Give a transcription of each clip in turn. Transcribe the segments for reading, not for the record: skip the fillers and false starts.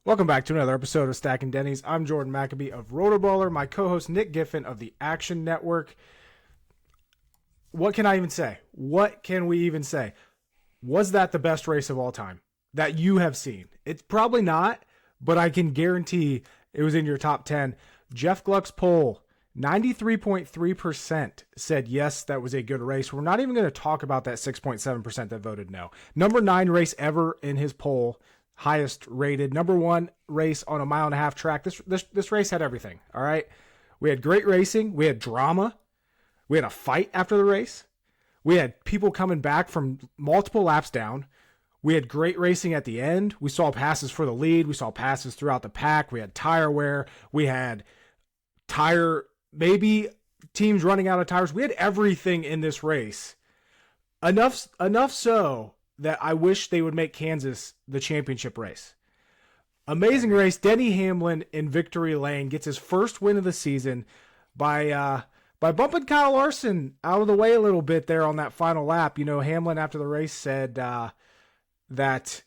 Welcome back to another episode of Stacking Dennys. I'm Jordan McAbee of RotoBaller, my co-host Nick Giffen of the Action Network. What can I even say? What can we even say? Was that the best race of all time that you have seen? It's probably not, but I can guarantee it was in your top 10. Jeff Gluck's poll, 93.3% said yes, that was a good race. We're not even going to talk about that 6.7% that voted no. Number 9 race ever in his poll. Highest rated, number 1 race on a 1.5 mile track. This race had everything. All right. We had great racing. We had drama. We had a fight after the race. We had people coming back from multiple laps down. We had great racing at the end. We saw passes for the lead. We saw passes throughout the pack. We had tire wear. We had maybe teams running out of tires. We had everything in this race. Enough so that I wish they would make Kansas the championship race. Amazing race. Denny Hamlin in victory lane gets his first win of the season by bumping Kyle Larson out of the way a little bit there on that final lap. You know, Hamlin after the race said that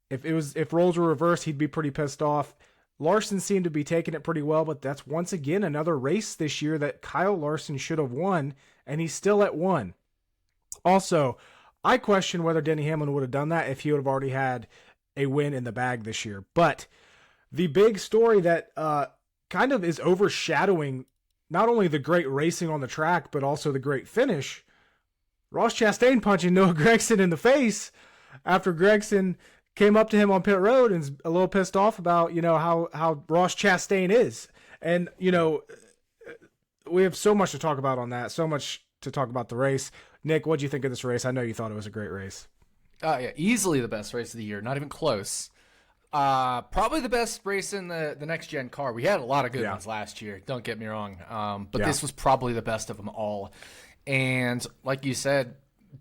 if roles were reversed, he'd be pretty pissed off. Larson seemed to be taking it pretty well, but that's once again another race this year that Kyle Larson should have won, and he's still at 1. Also, I question whether Denny Hamlin would have done that if he would have already had a win in the bag this year. But the big story that kind of is overshadowing not only the great racing on the track, but also the great finish, Ross Chastain punching Noah Gragson in the face after Gragson came up to him on pit road and is a little pissed off about, you know, how Ross Chastain is. And, you know, we have so much to talk about on that, so much to talk about the race. Nick, what do you think of this race? I know you thought it was a great race. Yeah, easily the best race of the year. Not even close. Probably the best race in the next gen car. We had a lot of good ones last year. Don't get me wrong. But this was probably the best of them all. And like you said,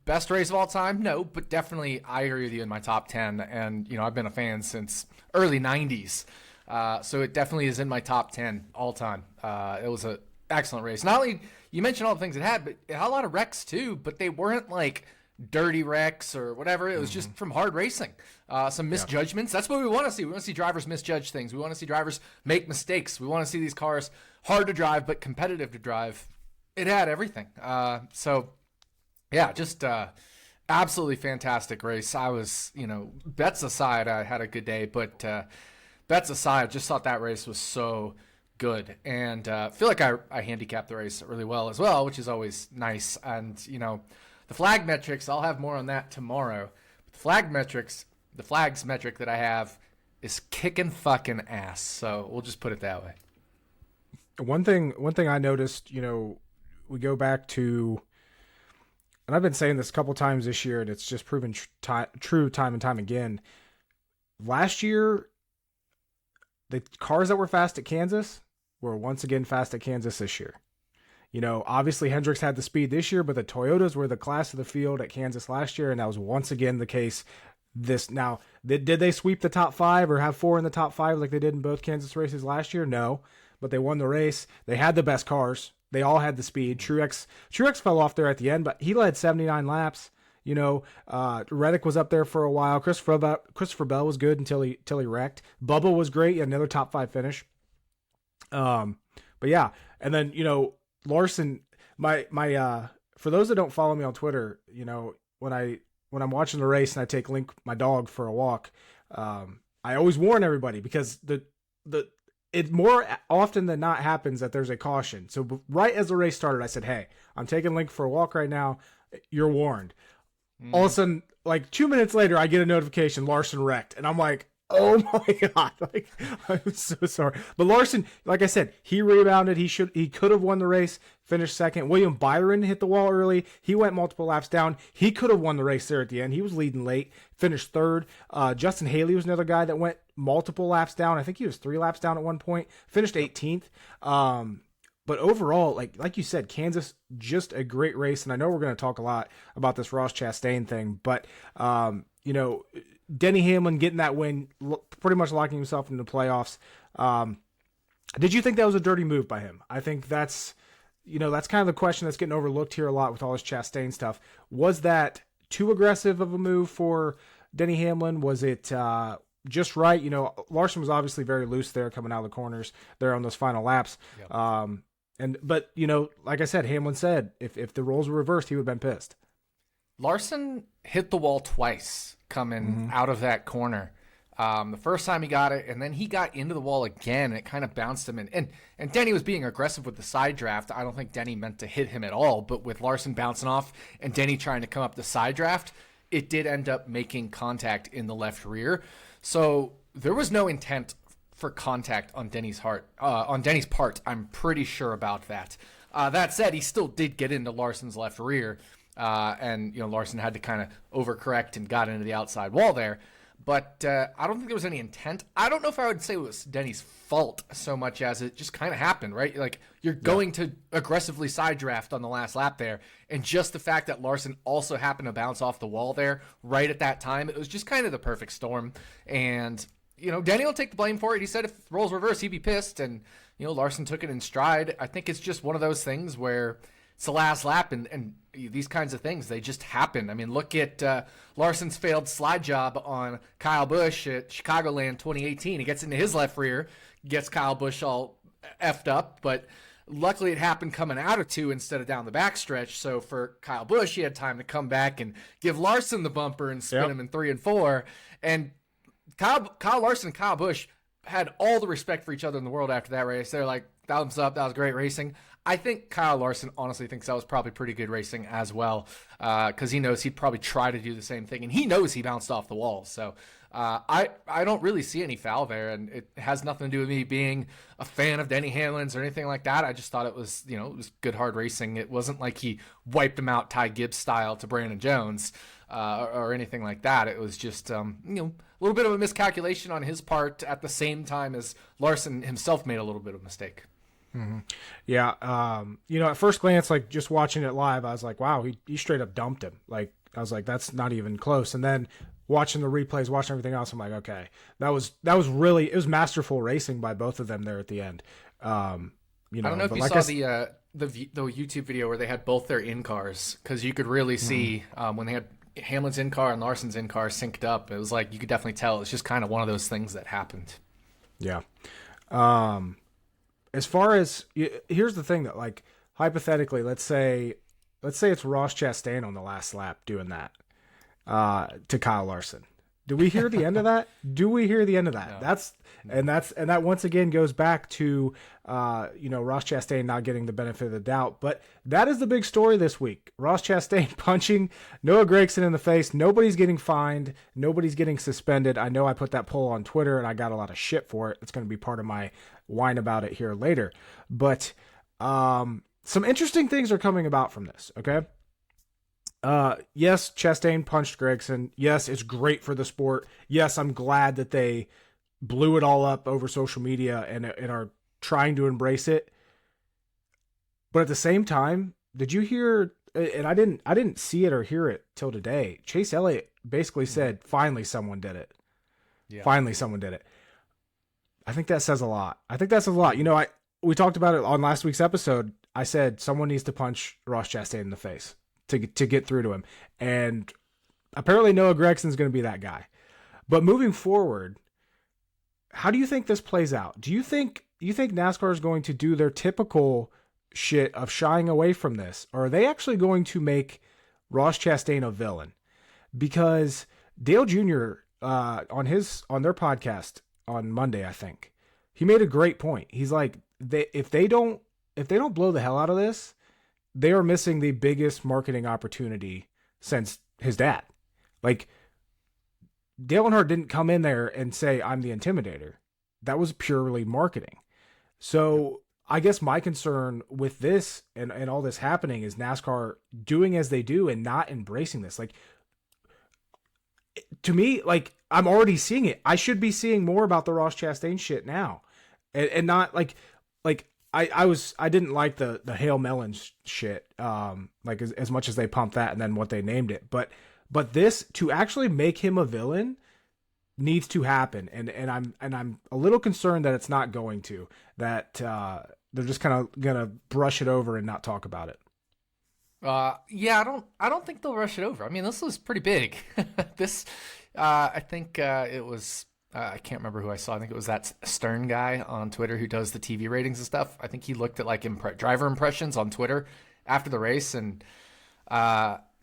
best race of all time? No, but definitely I agree with you in my top 10. And, you know, I've been a fan since early 90s. So it definitely is in my top 10 all time. It was an excellent race. Not only you mentioned all the things it had, but it had a lot of wrecks too, but they weren't like dirty wrecks or whatever. It was just from hard racing. Some misjudgments. That's what we want to see. We want to see drivers misjudge things. We want to see drivers make mistakes. We want to see these cars hard to drive, but competitive to drive. It had everything. Just absolutely fantastic race. I was, bets aside, I had a good day, but bets aside, just thought that race was so good. And feel like I handicapped the race really well as well, which is always nice. And, the flag metrics, I'll have more on that tomorrow. But the flags metric that I have is kicking fucking ass. So we'll just put it that way. One thing I noticed, we go back to, and I've been saying this a couple times this year, and it's just proven true time and time again. Last year, the cars that were fast at Kansas were once again fast at Kansas this year. Obviously Hendricks had the speed this year, but the Toyotas were the class of the field at Kansas last year, and that was once again the case now. Did they sweep the top 5 or have 4 in the top 5 like they did in both Kansas races last year? No, but they won the race. They had the best cars. They all had the speed. Truex fell off there at the end, but he led 79 laps. Reddick was up there for a while. Christopher Bell was good until he wrecked. Bubba was great. He had another top 5 finish. But yeah, and then Larson, my for those that don't follow me on Twitter, when I'm watching the race and I take Link, my dog, for a walk, I always warn everybody because it more often than not happens that there's a caution. So right as the race started, I said, "Hey, I'm taking Link for a walk right now. You're warned." All of a sudden, like 2 minutes later, I get a notification: Larson wrecked, and I'm like, "Oh my God!" Like, I'm so sorry. But Larson, like I said, he rebounded. He could have won the race, finished second. William Byron hit the wall early. He went multiple laps down. He could have won the race there at the end. He was leading late, finished third. Justin Haley was another guy that went multiple laps down. I think he was 3 laps down at one point. Finished 18th. But overall, like you said, Kansas, just a great race. And I know we're going to talk a lot about this Ross Chastain thing, but Denny Hamlin getting that win, pretty much locking himself into the playoffs. Did you think that was a dirty move by him? I think that's kind of the question that's getting overlooked here a lot with all this Chastain stuff. Was that too aggressive of a move for Denny Hamlin? Was it just right. Larson was obviously very loose there coming out of the corners there on those final laps. Yep. But like I said, Hamlin said if the roles were reversed, he would have been pissed. Larson hit the wall twice coming out of that corner. The first time he got it, and then he got into the wall again, and it kind of bounced him. And Denny was being aggressive with the side draft. I don't think Denny meant to hit him at all, but with Larson bouncing off and Denny trying to come up the side draft, it did end up making contact in the left rear. So there was no intent for contact on Denny's part. I'm pretty sure about that. That said, he still did get into Larson's left rear, and Larson had to kind of overcorrect and got into the outside wall there. But I don't think there was any intent. I don't know if I would say it was Denny's fault so much as it just kind of happened, right? Like, you're going to aggressively side draft on the last lap there, and just the fact that Larson also happened to bounce off the wall there right at that time, it was just kind of the perfect storm. And, Denny will take the blame for it. He said if roles reverse, he'd be pissed, and, Larson took it in stride. I think it's just one of those things where it's the last lap, and these kinds of things, they just happen. I mean, look at Larson's failed slide job on Kyle Busch at Chicagoland 2018. He gets into his left rear, gets Kyle Busch all effed up, but luckily it happened coming out of 2 instead of down the backstretch. So for Kyle Busch, he had time to come back and give Larson the bumper and spin him in 3 and 4. And Kyle Larson and Kyle Busch had all the respect for each other in the world after that race. They're like, thumbs up, that was great racing. I think Kyle Larson honestly thinks that was probably pretty good racing as well, because he knows he'd probably try to do the same thing, and he knows he bounced off the wall. So I don't really see any foul there, and it has nothing to do with me being a fan of Denny Hamlin's or anything like that. I just thought it was, it was good, hard racing. It wasn't like he wiped him out Ty Gibbs style to Brandon Jones or anything like that. It was just, a little bit of a miscalculation on his part at the same time as Larson himself made a little bit of a mistake. Mm-hmm. Yeah. At first glance, like just watching it live, I was like, wow, he straight up dumped him. Like, I was like, that's not even close. And then watching the replays, watching everything else, I'm like, okay, that was really, it was masterful racing by both of them there at the end. I don't know if you saw the YouTube video where they had both their in-cars, because you could really see when they had Hamlin's in-car and Larson's in-car synced up. It was like, you could definitely tell. It's just kind of one of those things that happened. Yeah. As far as, here's the thing that, like, hypothetically, let's say it's Ross Chastain on the last lap doing that to Kyle Larson. Do we hear the end of that? Do we hear the end of that? No. That once again goes back to Ross Chastain not getting the benefit of the doubt. But that is the big story this week. Ross Chastain punching Noah Gragson in the face. Nobody's getting fined. Nobody's getting suspended. I know I put that poll on Twitter and I got a lot of shit for it. It's going to be part of my whine about it here later. But some interesting things are coming about from this. Okay. Yes, Chastain punched Gragson. Yes, it's great for the sport. Yes, I'm glad that they blew it all up over social media and are trying to embrace it. But at the same time, did you hear, and I didn't see it or hear it till today, Chase Elliott basically said, finally someone did it. Yeah. Finally someone did it. I think that says a lot. We talked about it on last week's episode. I said someone needs to punch Ross Chastain in the face to get through to him. And apparently Noah Gragson's going to be that guy. But moving forward, how do you think this plays out? Do you think NASCAR is going to do their typical shit of shying away from this? Or are they actually going to make Ross Chastain a villain? Because Dale Jr. On their podcast on Monday, I think, he made a great point. He's like, if they don't blow the hell out of this, they are missing the biggest marketing opportunity since his dad. Like, Dale Earnhardt didn't come in there and say, I'm the Intimidator. That was purely marketing. So I guess my concern with this and all this happening is NASCAR doing as they do and not embracing this. Like, to me, like, I'm already seeing it. I should be seeing more about the Ross Chastain shit now. And not like I didn't like the Hail Melons shit, like as much as they pumped that and then what they named it. But this, to actually make him a villain, needs to happen. And I'm a little concerned that it's not going to, that they're just kind of gonna brush it over and not talk about it. Yeah, I don't think they'll rush it over. I mean, this was pretty big. I think it was I can't remember who I saw. I think it was that Stern guy on Twitter who does the TV ratings and stuff. I think he looked at like driver impressions on Twitter after the race, and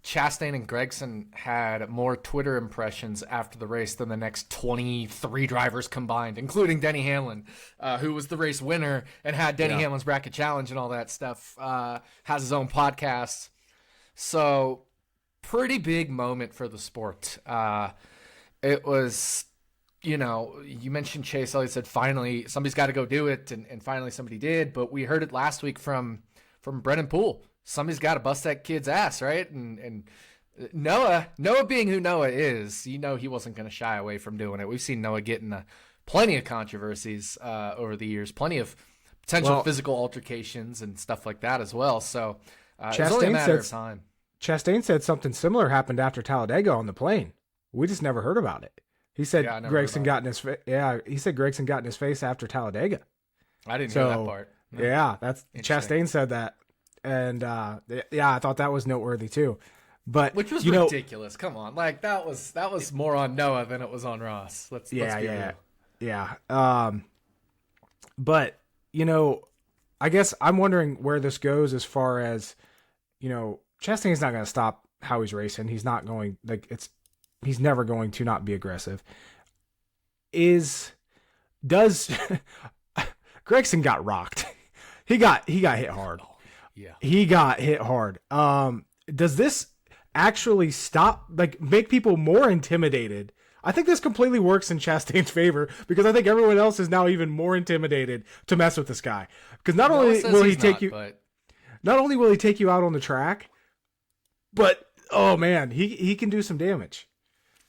Chastain and Gragson had more Twitter impressions after the race than the next 23 drivers combined, including Denny Hamlin, who was the race winner and had Denny Hamlin's bracket challenge and all that stuff, has his own podcast. So pretty big moment for the sport. It was, you mentioned Chase Elliott said, finally, somebody's got to go do it. And finally somebody did, but we heard it last week from Brennan Poole. Somebody's got to bust that kid's ass, right? And Noah being who Noah is, he wasn't going to shy away from doing it. We've seen Noah get in plenty of controversies over the years, plenty of potential physical altercations and stuff like that as well. So it's only a matter of time. Chastain said something similar happened after Talladega on the plane. We just never heard about it. He said Gragson got in his face. Yeah, he said Gragson got in his face after Talladega. I didn't know that part. No. Yeah, that's Chastain said that. And I thought that was noteworthy too, but which was ridiculous. Come on, like that was more on Noah than it was on Ross. Let's be real. But I guess I'm wondering where this goes as far as Chastain's not going to stop how he's racing. He's not going he's never going to not be aggressive. Does Gragson got rocked? He got hit hard. Yeah. He got hit hard. Does this actually make people more intimidated? I think this completely works in Chastain's favor because I think everyone else is now even more intimidated to mess with this guy. Because not only will he take you out on the track, but oh man, he can do some damage.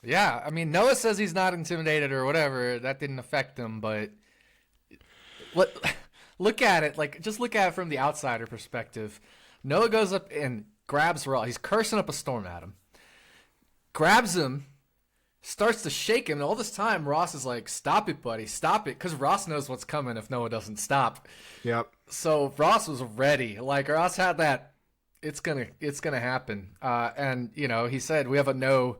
Yeah, I mean Noah says he's not intimidated or whatever. That didn't affect him, but look at it, just look at it from the outsider perspective. Noah goes up and grabs Ross. He's cursing up a storm at him. Grabs him, starts to shake him. And all this time, Ross is like, stop it, buddy, stop it. Because Ross knows what's coming if Noah doesn't stop. Yep. So Ross was ready. Like, Ross had that, it's gonna happen. And, he said, we have a no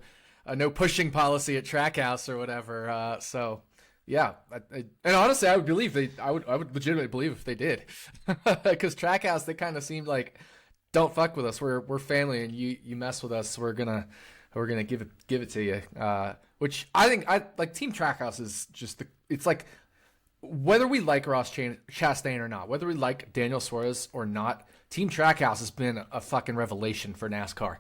pushing policy at Trackhouse or whatever. So... yeah, and honestly, I would legitimately believe if they did, because Trackhouse, they kind of seemed like, don't fuck with us. We're family, and you mess with us, we're gonna give it to you. Which I think like Team Trackhouse is just it's like whether we like Ross Chastain or not, whether we like Daniel Suarez or not, Team Trackhouse has been a fucking revelation for NASCAR.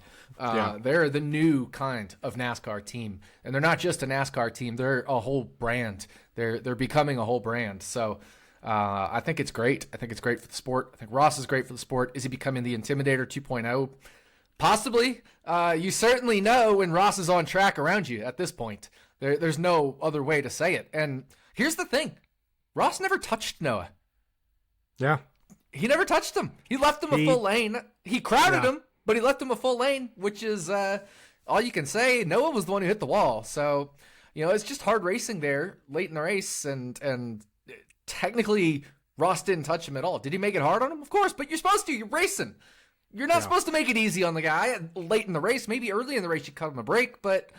They're the new kind of NASCAR team, and they're not just a NASCAR team; they're a whole brand. They're becoming a whole brand. So I think it's great. I think it's great for the sport. I think Ross is great for the sport. Is he becoming the Intimidator 2.0? Possibly. You certainly know when Ross is on track around you at this point. There's no other way to say it. And here's the thing: Ross never touched Noah. Yeah. He never touched him. He left him a full lane. He crowded him, but he left him a full lane, which is all you can say. Noah was the one who hit the wall. So, it's just hard racing there late in the race. And technically, Ross didn't touch him at all. Did he make it hard on him? Of course, but you're supposed to. You're racing. You're not supposed to make it easy on the guy late in the race. Maybe early in the race you cut him a break, but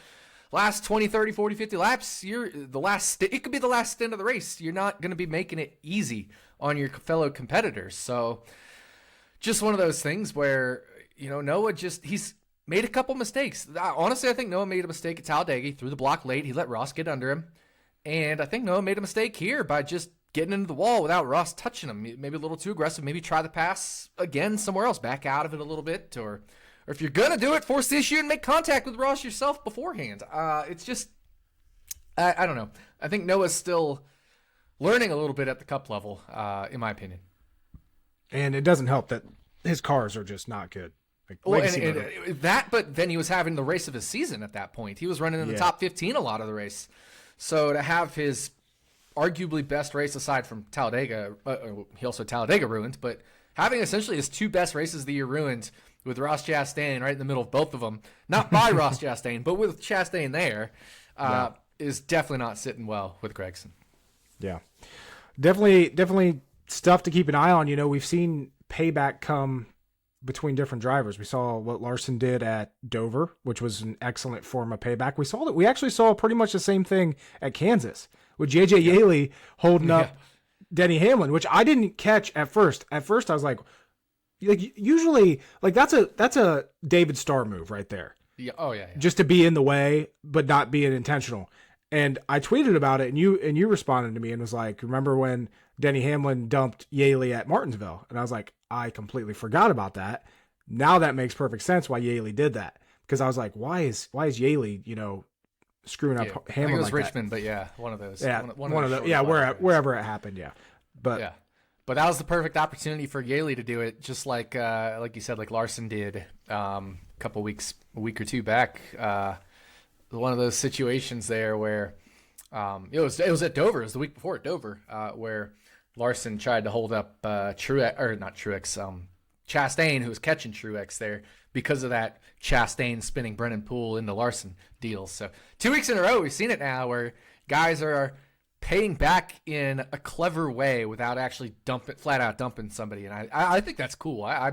last 20, 30, 40, 50 laps, it could be the last stint of the race. You're not going to be making it easy on your fellow competitors. So just one of those things where, Noah he's made a couple mistakes. Honestly, I think Noah made a mistake at Talladega. He threw the block late. He let Ross get under him. And I think Noah made a mistake here by just getting into the wall without Ross touching him. Maybe a little too aggressive. Maybe try the pass again somewhere else. Back out of it a little bit. Or if you're going to do it, force the issue and make contact with Ross yourself beforehand. It's just, I don't know. I think Noah's still learning a little bit at the cup level, in my opinion. And it doesn't help that his cars are just not good. But then he was having the race of his season at that point. He was running in the top 15 a lot of the race. So to have his arguably best race aside from Talladega, he also Talladega ruined, but having essentially his two best races of the year ruined with Ross Chastain right in the middle of both of them, not by Ross Chastain, but with Chastain there, is definitely not sitting well with Gragson. Yeah, definitely stuff to keep an eye on. We've seen payback come between different drivers. We saw what Larson did at Dover, which was an excellent form of payback. We actually saw pretty much the same thing at Kansas with JJ Yaley holding up Denny Hamlin, which I didn't catch at first. At first I was like usually like that's a David Starr move right there. Yeah. Oh yeah. Just to be in the way, but not being intentional. And I tweeted about it, and you responded to me and was like, remember when Denny Hamlin dumped Yaley at Martinsville? And I was like, I completely forgot about that. Now that makes perfect sense why Yaley did that. Because I was like, why is Yaley, screwing up Hamlin? I think it was like Richmond, that? But yeah, one of those. Yeah, one of those. Yeah, wherever it happened, yeah. But yeah. But that was the perfect opportunity for Yaley to do it, just like you said, like Larson did a week or two back. One of those situations there where it was at Dover. It was the week before at Dover, where Larson tried to hold up Chastain, who was catching Truex there because of that Chastain spinning Brennan Poole into Larson deal. So 2 weeks in a row, we've seen it now where guys are paying back in a clever way without actually flat out dumping somebody. And I think that's cool. I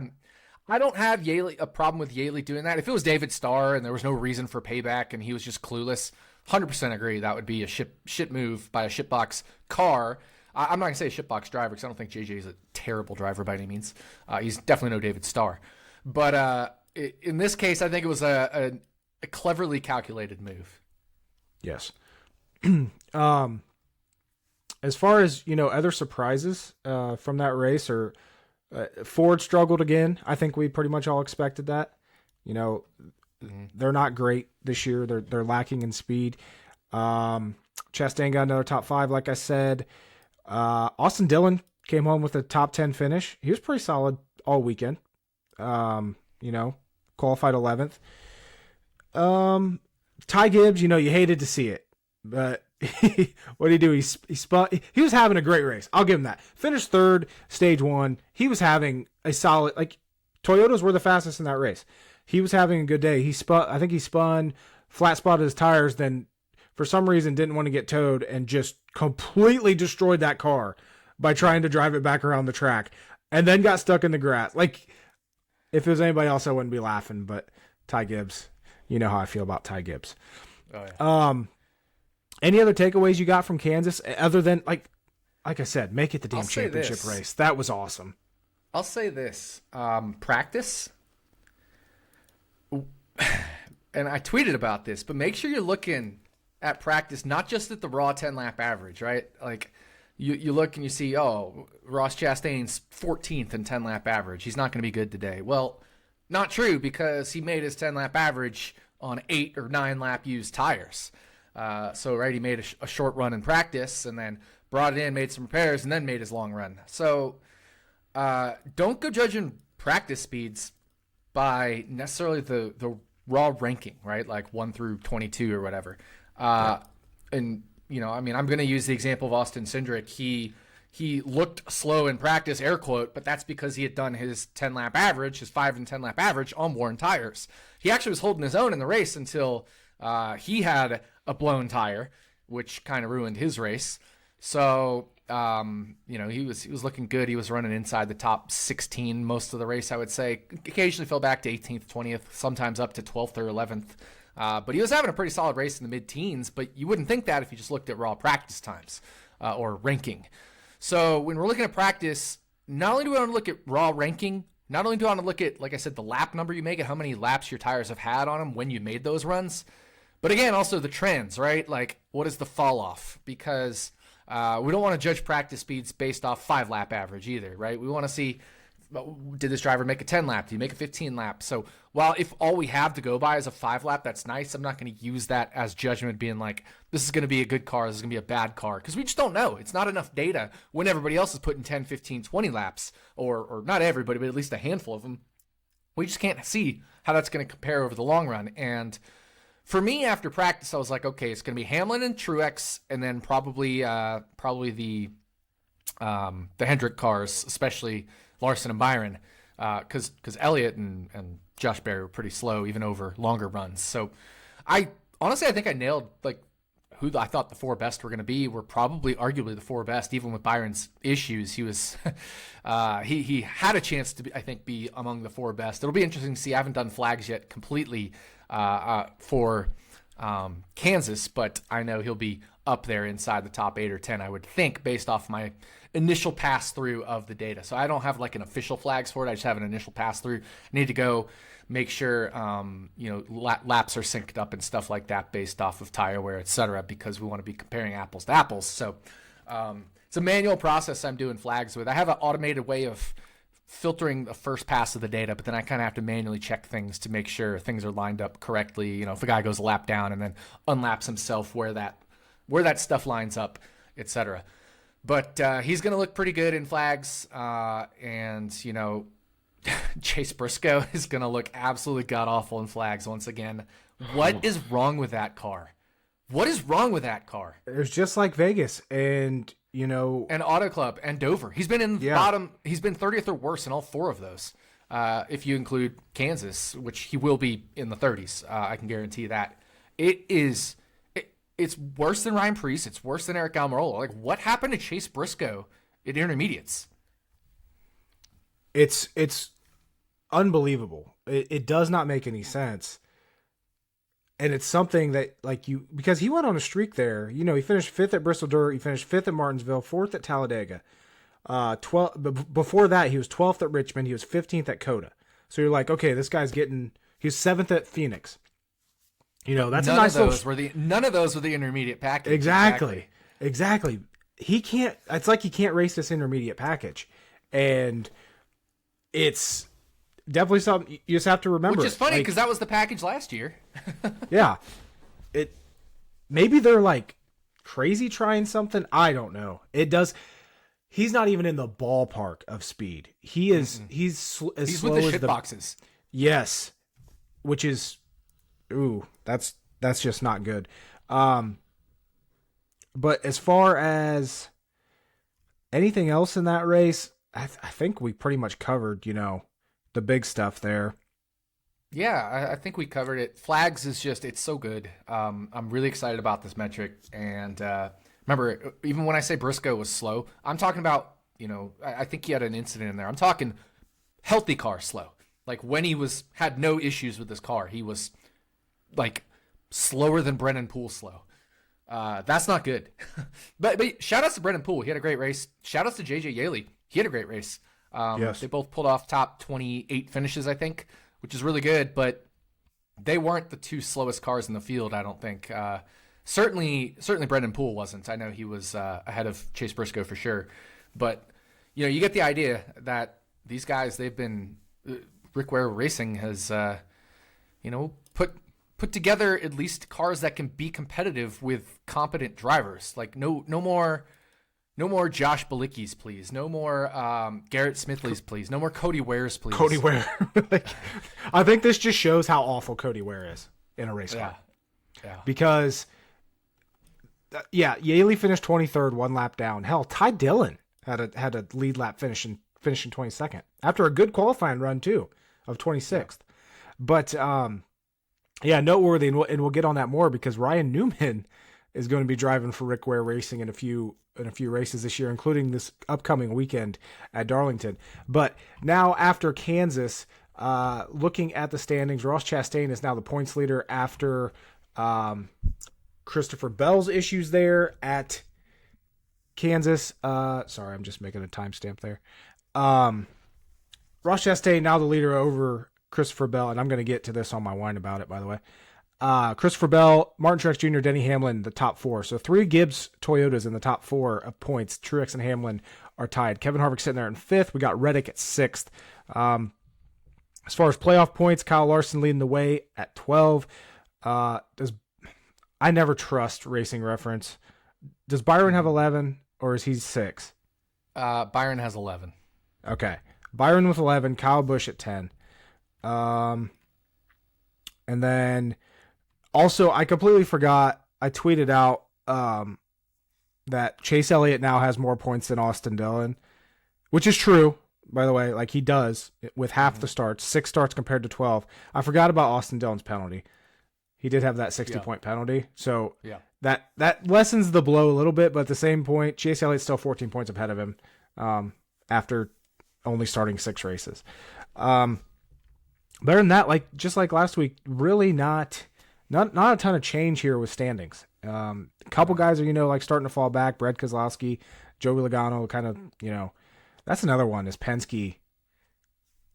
don't have a problem with Yaley doing that. If it was David Starr and there was no reason for payback and he was just clueless, 100% agree that would be a shit move by a shitbox car. I'm not going to say a shitbox driver because I don't think JJ is a terrible driver by any means. He's definitely no David Starr. But in this case, I think it was a cleverly calculated move. Yes. As far as, other surprises from that race, or Ford struggled again. I think we pretty much all expected that. They're not great this year. They're lacking in speed. Chastain got another top 5, like I said. Austin Dillon came home with a top 10 finish. He was pretty solid all weekend. Qualified 11th. Ty Gibbs, you hated to see it, but what did he do? He spun. He was having a great race. I'll give him that. Finished 3rd, stage 1. He was having a solid, Toyotas were the fastest in that race. He was having a good day. I think he spun, flat spotted his tires, then for some reason didn't want to get towed and just completely destroyed that car by trying to drive it back around the track and then got stuck in the grass. If it was anybody else, I wouldn't be laughing, but Ty Gibbs, you know how I feel about Ty Gibbs. Oh, yeah. Any other takeaways you got from Kansas other than, like I said, make it the damn championship race? That was awesome. I'll say this. Practice, and I tweeted about this, but make sure you're looking at practice, not just at the raw 10-lap average, right? You look and you see, Ross Chastain's 14th in 10-lap average. He's not going to be good today. Well, not true, because he made his 10-lap average on 8 or 9-lap used tires. He made a short run in practice and then brought it in, made some repairs, and then made his long run. So don't go judging practice speeds by necessarily the raw ranking, right? 1 through 22 or whatever. I'm going to use the example of Austin Cindric. He looked slow in practice, air quote, but that's because he had done his 10-lap average, his 5 and 10-lap average on worn tires. He actually was holding his own in the race until he had a blown tire, which kind of ruined his race. So, he was looking good. He was running inside the top 16 most of the race, I would say. Occasionally fell back to 18th, 20th, sometimes up to 12th or 11th. But he was having a pretty solid race in the mid-teens, but you wouldn't think that if you just looked at raw practice times or ranking. So when we're looking at practice, not only do we want to look at raw ranking, not only do I want to look at, like I said, the lap number you make and how many laps your tires have had on them when you made those runs, but again, also the trends, right? What is the fall off? Because we don't want to judge practice speeds based off 5-lap average either, right? We want to see, did this driver make a 10-lap? Did he make a 15-lap? So while if all we have to go by is a 5-lap, that's nice. I'm not going to use that as judgment being this is going to be a good car, this is going to be a bad car, because we just don't know. It's not enough data when everybody else is putting 10, 15, 20 laps, or not everybody, but at least a handful of them. We just can't see how that's going to compare over the long run. And for me, after practice, I was like, okay, it's going to be Hamlin and Truex, and then probably the Hendrick cars, especially Larson and Byron, because Elliott and Josh Berry were pretty slow even over longer runs. So I think I nailed who I thought the 4 best were going to be were probably arguably the 4 best, even with Byron's issues. He was he had a chance to be among the 4 best. It'll be interesting to see. I haven't done flags yet completely for Kansas, but I know he'll be up there inside the top 8 or 10, I would think, based off my initial pass through of the data. So I don't have like an official flags for it. I just have an initial pass through. I need to go make sure, laps are synced up and stuff like that based off of tire wear, etc., because we want to be comparing apples to apples. So it's a manual process I'm doing flags with. I have an automated way of filtering the first pass of the data, but then I kind of have to manually check things to make sure things are lined up correctly. You know, if a guy goes a lap down and then unlaps himself, where that stuff lines up, etc. But he's going to look pretty good in flags, and you know, Chase Briscoe is going to look absolutely god-awful in flags once again. What is wrong with that car? What is wrong with that car? It was just like Vegas and, you know... And Auto Club and Dover. He's been in the bottom. He's been 30th or worse in all 4 of those. If you include Kansas, which he will be in the 30s. I can guarantee that. It's worse than Ryan Preece. It's worse than Eric Almirola. Like, what happened to Chase Briscoe in intermediates? It's unbelievable. It does not make any sense. And it's something that, because he went on a streak there. You know, he finished 5th at Bristol Dirt. He finished 5th at Martinsville, 4th at Talladega. Before that, he was 12th at Richmond. He was 15th at COTA. So you're like, okay, this guy's he's 7th at Phoenix. You know, that's none of those were the intermediate package. Exactly. He can't. It's like he can't race this intermediate package, and it's definitely something you just have to remember. Which is funny because that was the package last year. Yeah, maybe they're like crazy trying something. I don't know. It does. He's not even in the ballpark of speed. He is. Mm-hmm. He's slow with the shit boxes. Yes, which is. Ooh, that's just not good. But as far as anything else in that race, I think we pretty much covered, you know, the big stuff there. Yeah, I think we covered it. Flags is just, it's so good. I'm really excited about this metric. And remember, even when I say Briscoe was slow, I'm talking about, you know, I think he had an incident in there. I'm talking healthy car slow. Like when he had no issues with his car, he was like slower than Brennan Poole slow. That's not good. but shout outs to Brennan Poole. He had a great race. Shout outs to JJ Yaley. He had a great race. Yes. They both pulled off top 28 finishes, I think, which is really good, but they weren't the 2 slowest cars in the field, I don't think. Certainly Brendan Poole wasn't. I know he was ahead of Chase Briscoe for sure. But, you know, you get the idea that these guys, they've been Rick Ware Racing has, put together at least cars that can be competitive with competent drivers. Like no more Josh Belickis, please. No more Garrett Smithley's, please. No more Cody Ware's, please. Cody Ware. I think this just shows how awful Cody Ware is in a race car. Yeah. Because, Yaley finished 23rd, 1 lap down. Hell, Ty Dillon had a lead lap finishing 22nd after a good qualifying run too of 26th. But noteworthy, and we'll get on that more because Ryan Newman is going to be driving for Rick Ware Racing in a few races this year, including this upcoming weekend at Darlington. But now after Kansas, looking at the standings, Ross Chastain is now the points leader after Christopher Bell's issues there at Kansas. Sorry, I'm just making a timestamp there. Ross Chastain now the leader over Christopher Bell, and I'm going to get to this on my whine about it, by the way. Christopher Bell, Martin Truex Jr., Denny Hamlin, the top 4. So 3 Gibbs Toyotas in the top 4 of points. Truex and Hamlin are tied. Kevin Harvick sitting there in 5th. We got Reddick at 6th. As far as playoff points, Kyle Larson leading the way at 12. I never trust Racing Reference. Does Byron have 11, or is he 6? Byron has 11. Okay. Byron with 11, Kyle Busch at 10. And then also I completely forgot, I tweeted out that Chase Elliott now has more points than Austin Dillon, which is true, by the way. Like he does with half the starts, 6 starts compared to 12. I forgot about Austin Dillon's penalty. He did have that 60-point penalty. So that lessens the blow a little bit, but at the same point, Chase Elliott's still 14 points ahead of him after only starting 6 races. Better than that, just like last week, really not a ton of change here with standings. A couple guys are starting to fall back. Brad Keselowski, Joey Logano, kind of that's another one. Is Penske?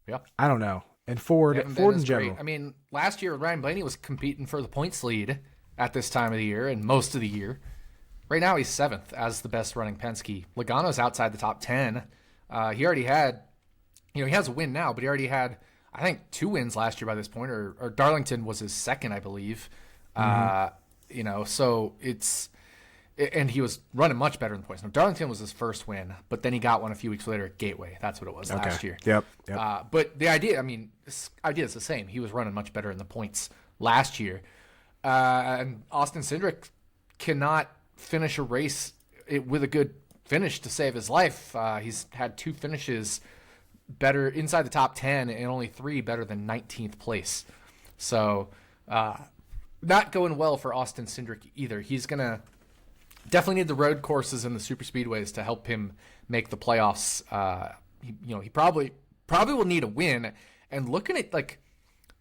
Yeah, I don't know. And Ford in general. Great. I mean, last year Ryan Blaney was competing for the points lead at this time of the year and most of the year. Right now he's 7th as the best running Penske. Logano's outside the top 10. He already had, he has a win now, but he already had, I think, 2 wins last year by this point, or Darlington was his second, I believe. So and he was running much better in the points. Now, Darlington was his first win, but then he got one a few weeks later at Gateway. That's what it was last year. Yep. But the idea, this idea is the same. He was running much better in the points last year. And Austin Cindric cannot finish a race with a good finish to save his life. He's had 2 finishes better inside the top 10 and only 3 better than 19th place. So not going well for Austin Cindric either. He's going to definitely need the road courses and the super speedways to help him make the playoffs. He probably will need a win. And looking at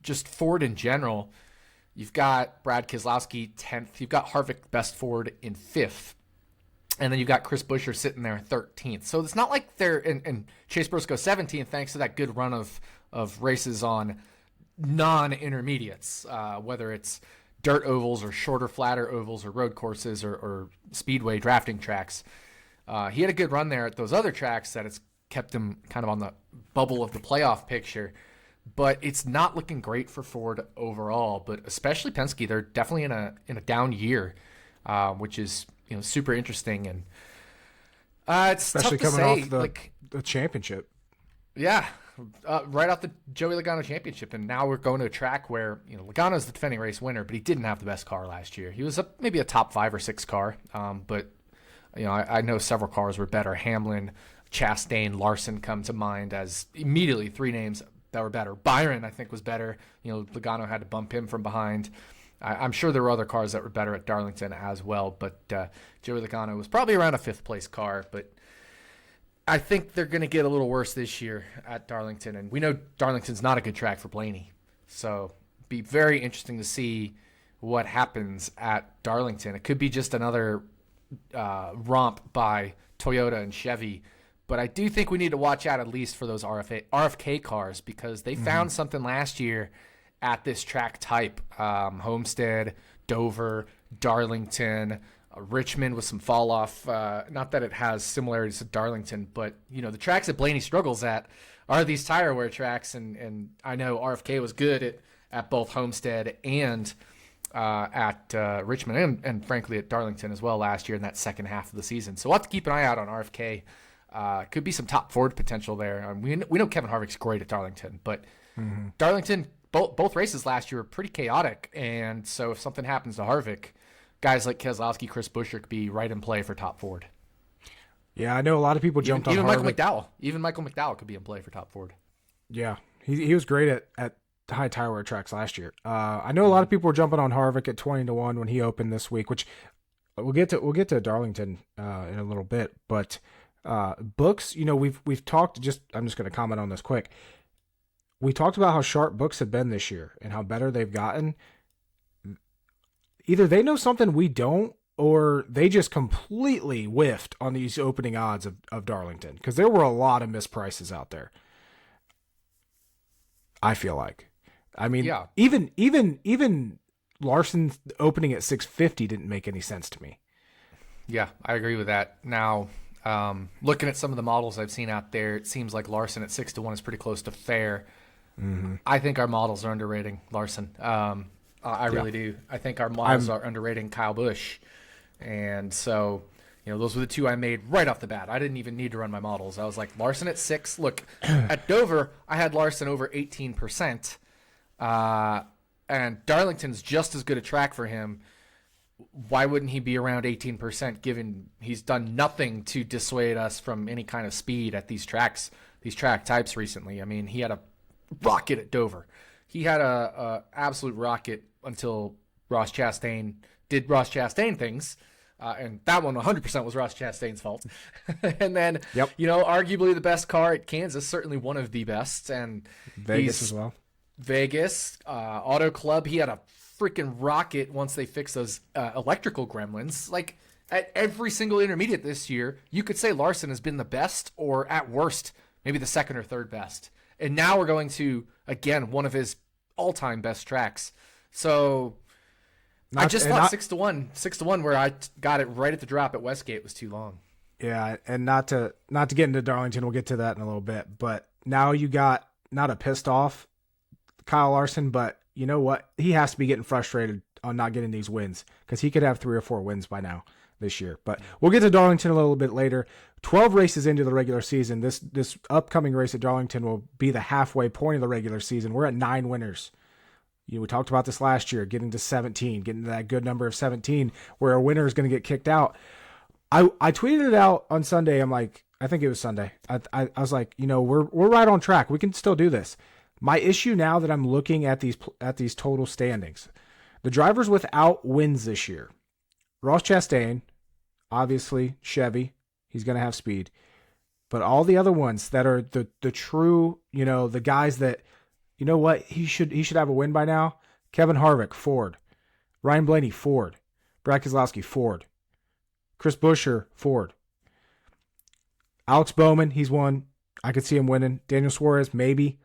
just Ford in general, you've got Brad Keselowski 10th. You've got Harvick best Ford in 5th. And then you've got Chris Buescher sitting there 13th. So it's not like they're and Chase Briscoe 17th thanks to that good run of races on non-intermediates, whether it's dirt ovals or shorter, flatter ovals or road courses or speedway drafting tracks. He had a good run there at those other tracks that it's kept him kind of on the bubble of the playoff picture. But it's not looking great for Ford overall, but especially Penske. They're definitely in a down year, which is super interesting. And it's especially tough to coming say, off the championship. Yeah, right off the Joey Logano championship, and now we're going to a track where Logano's the defending race winner, but he didn't have the best car last year. He was maybe a top 5 or 6 car, but I know several cars were better. Hamlin, Chastain, Larson come to mind as immediately 3 names that were better. Byron, I think, was better. Logano had to bump him from behind. I'm sure there were other cars that were better at Darlington as well, but Joey Logano was probably around a 5th place car, but I think they're going to get a little worse this year at Darlington, and we know Darlington's not a good track for Blaney, so be very interesting to see what happens at Darlington. It could be just another romp by Toyota and Chevy, but I do think we need to watch out at least for those RFK cars because they found something last year at this track type. Homestead, Dover, Darlington, Richmond with some fall off. Not that it has similarities to Darlington, but the tracks that Blaney struggles at are these tire wear tracks, and I know RFK was good at both Homestead and at Richmond and frankly at Darlington as well last year in that second half of the season. So we'll have to keep an eye out on RFK. Could be some top Ford potential there. We know Kevin Harvick's great at Darlington, but Darlington, both races last year were pretty chaotic, and so if something happens to Harvick, guys like Keselowski, Chris Buescher could be right in play for top Ford. Yeah, I know a lot of people jumped on Harvick. Even Michael McDowell could be in play for top Ford. Yeah, he was great at high tire wear tracks last year. I know a lot of people were jumping on Harvick at 20-1 when he opened this week, which we'll get to Darlington in a little bit. But books, we've talked. I'm just going to comment on this quick. We talked about how sharp books have been this year and how better they've gotten. Either they know something we don't, or they just completely whiffed on these opening odds of Darlington, because there were a lot of misprices out there. I feel like, yeah. even Larson opening at 650 didn't make any sense to me. Yeah, I agree with that. Now, looking at some of the models I've seen out there, it seems like Larson at 6-1 is pretty close to fair. I think our models are underrating Larson. I really do. I think our models are underrating Kyle Busch. And so, those were the 2 I made right off the bat. I didn't even need to run my models. I was like, Larson at 6. Look, at Dover, I had Larson over 18%. And Darlington's just as good a track for him. Why wouldn't he be around 18% given he's done nothing to dissuade us from any kind of speed at these tracks, these track types recently? I mean, he had a rocket at Dover. He had a absolute rocket until Ross Chastain did Ross Chastain things. And that one 100% was Ross Chastain's fault. And then, arguably the best car at Kansas, certainly one of the best. And Vegas as well. Vegas, Auto Club, he had a freaking rocket once they fixed those electrical gremlins. Like, at every single intermediate this year, you could say Larson has been the best, or at worst, maybe the second or third best. And now we're going to, again, one of his all-time best tracks. So I just thought 6-1, where I got it right at the drop at Westgate was too long. Yeah, and not to get into Darlington, we'll get to that in a little bit. But now you got not a pissed off Kyle Larson, but you know what? He has to be getting frustrated on not getting these wins, because he could have 3 or 4 wins by now this year. But we'll get to Darlington a little bit later. 12 races into the regular season. This upcoming race at Darlington will be the halfway point of the regular season. We're at 9 winners. We talked about this last year, getting to 17, getting to that good number of 17 where a winner is going to get kicked out. I tweeted it out on Sunday. I'm like, I think it was Sunday. I was like, we're right on track. We can still do this. My issue now that I'm looking at these total standings, the drivers without wins this year, Ross Chastain, obviously Chevy, he's going to have speed, but all the other ones that are the true, the guys that, you know what, he should have a win by now. Kevin Harvick, Ford. Ryan Blaney, Ford. Brad Keselowski, Ford. Chris Buescher, Ford. Alex Bowman, he's won. I could see him winning. Daniel Suarez, maybe.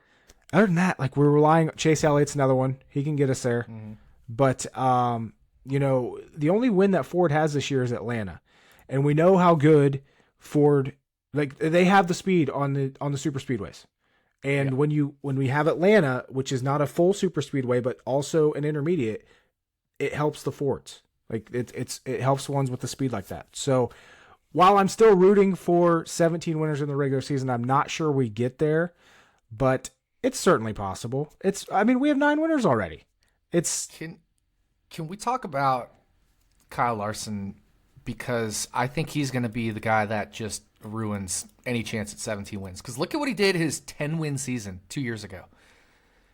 Other than that, like, we're relying. Chase Elliott's another one. He can get us there. Mm-hmm. But the only win that Ford has this year is Atlanta, and we know how good Ford. Like, they have the speed on the super speedways. And when we have Atlanta, which is not a full super speedway, but also an intermediate, it helps the Fords. Like, it helps ones with the speed like that. So while I'm still rooting for 17 winners in the regular season, I'm not sure we get there, but it's certainly possible. We have 9 winners already. Can we talk about Kyle Larson, because I think he's going to be the guy that just ruins any chance at 17 wins. Because look at what he did his 10-win season 2 years ago.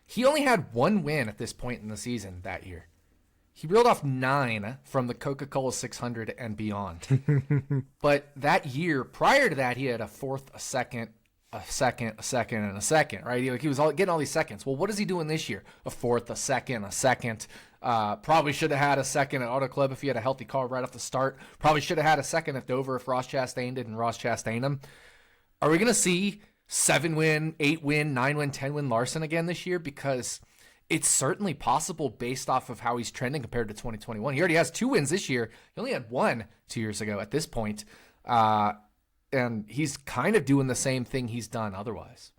He only had 1 win at this point in the season that year. He reeled off 9 from the Coca-Cola 600 and beyond. But that year, prior to that, he had a 4th, a 2nd, a 2nd, a 2nd, and a 2nd, right? He was getting all these seconds. Well, what is he doing this year? A 4th, a 2nd, a 2nd. Probably should have had a 2nd at Auto Club if he had a healthy car right off the start. Probably should have had a 2nd at Dover if Ross Chastain didn't Ross Chastain him. Are we going to see 7-win, 8-win, 9-win, 10-win Larson again this year? Because it's certainly possible based off of how he's trending compared to 2021. He already has 2 wins this year. He only had 1 2 years ago at this point. And he's kind of doing the same thing he's done otherwise.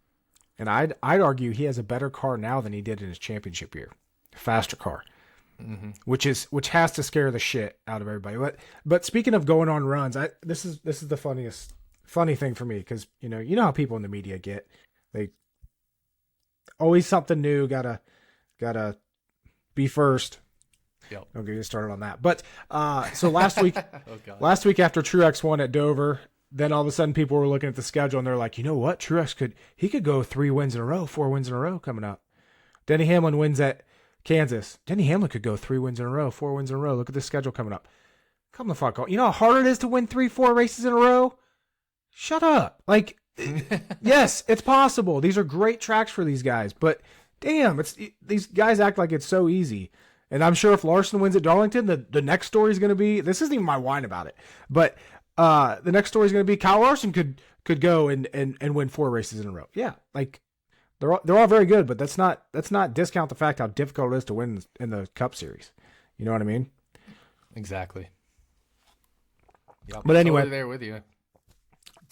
And I'd argue he has a better car now than he did in his championship year. A faster car. Mm-hmm. Which has to scare the shit out of everybody. But speaking of going on runs, this is the funny thing for me, because you know how people in the media get. They always something new, gotta be first. Yep. Don't get you started on that. But so last week last week after Truex won at Dover, then all of a sudden people were looking at the schedule and they're like, you know what, Truex could go 3 wins in a row, 4 wins in a row coming up. Denny Hamlin wins at Kansas. Denny Hamlin could go 3 wins in a row, 4 wins in a row. Look at the schedule coming up. Come the fuck on. You know how hard it is to win 3-4 races in a row? Shut up. Like, yes, it's possible. These are great tracks for these guys, but damn, these guys act like it's so easy. And I'm sure if Larson wins at Darlington, the next story is going to be, this isn't even my whine about it, but the next story is going to be Kyle Larson could go and win 4 races in a row. Yeah, like they're all very good, but that's not discount the fact how difficult it is to win in the Cup Series. You know what I mean? Exactly. Yep, but anyway, totally there with you.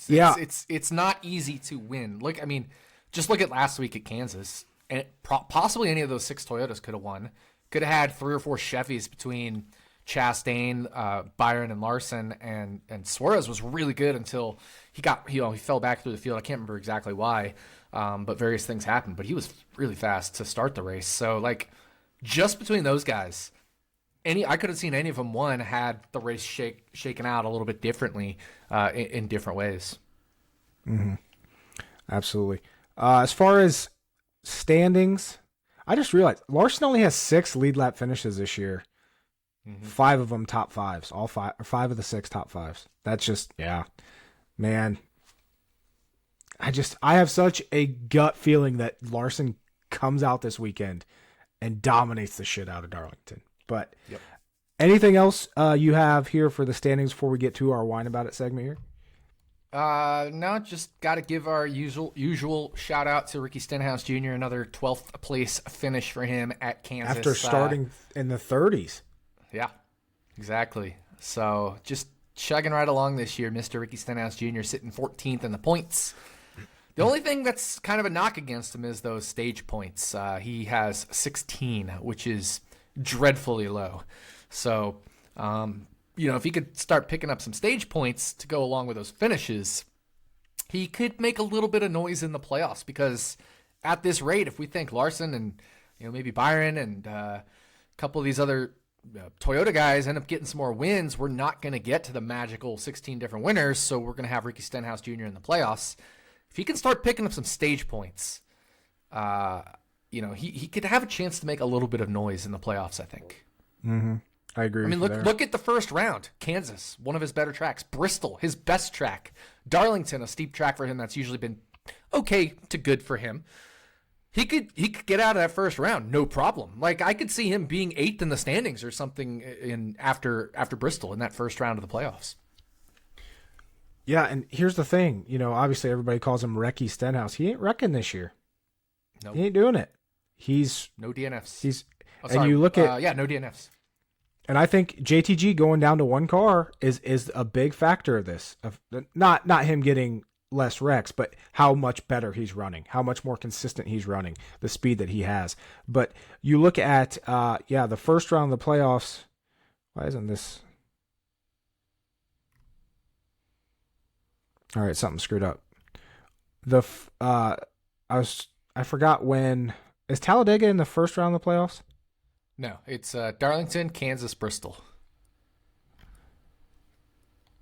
It's not easy to win. Look, I mean, just look at last week at Kansas, and possibly any of those 6 Toyotas could have won. Could have had 3 or 4 Chevys between Chastain, Byron, and Larson, and Suarez was really good until he fell back through the field. I can't remember exactly why, but various things happened. But he was really fast to start the race. So like, just between those guys, I could have seen any of them won had the race shaken out a little bit differently in different ways. Mm-hmm. Absolutely. As far as standings, I just realized Larson only has 6 lead lap finishes this year. 5 of them top 5s, all 5 of the 6 top 5s. That's just, man. I have such a gut feeling that Larson comes out this weekend and dominates the shit out of Darlington. But anything else you have here for the standings before we get to our Whine About It segment here? No, just got to give our usual shout out to Ricky Stenhouse Jr. Another 12th place finish for him at Kansas. After starting in the 30s. Yeah, exactly. So just chugging right along this year, Mr. Ricky Stenhouse Jr. sitting 14th in the points. The only thing that's kind of a knock against him is those stage points. He has 16, which is dreadfully low. So, if he could start picking up some stage points to go along with those finishes, he could make a little bit of noise in the playoffs, because at this rate, if we think Larson and maybe Byron and a couple of these other Toyota guys end up getting some more wins, we're not going to get to the magical 16 different winners, so we're going to have Ricky Stenhouse Jr. in the playoffs. If he can start picking up some stage points, he could have a chance to make a little bit of noise in the playoffs, I think. Mm-hmm. I agree. I mean, look at the first round. Kansas, one of his better tracks. Bristol, his best track. Darlington, a steep track for him that's usually been okay to good for him. He could get out of that first round, no problem. Like, I could see him being 8th in the standings or something after Bristol in that first round of the playoffs. Yeah, and here's the thing. Obviously everybody calls him Ricky Stenhouse. He ain't wrecking this year. Nope. He ain't doing it. He's no DNFs. And you look at no DNFs. And I think JTG going down to one car is a big factor of this. Of not him getting less wrecks, but how much better he's running, how much more consistent he's running, the speed that he has. But you look at the first round of the playoffs. Why isn't this? All right, something screwed up. I forgot when is Talladega in the first round of the playoffs? No, it's Darlington, Kansas, Bristol.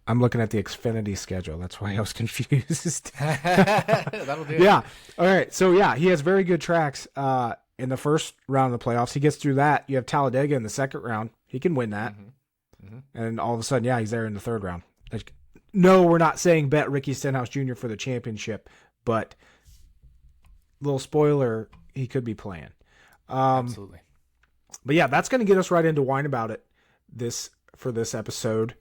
I'm looking at the Xfinity schedule. That's why I was confused. That'll do it. Yeah. All right. So, he has very good tracks in the first round of the playoffs. He gets through that. You have Talladega in the second round. He can win that. Mm-hmm. Mm-hmm. And all of a sudden, he's there in the third round. No, we're not saying bet Ricky Stenhouse Jr. for the championship, but little spoiler, he could be playing. Absolutely. But that's going to get us right into Whine About It for this episode.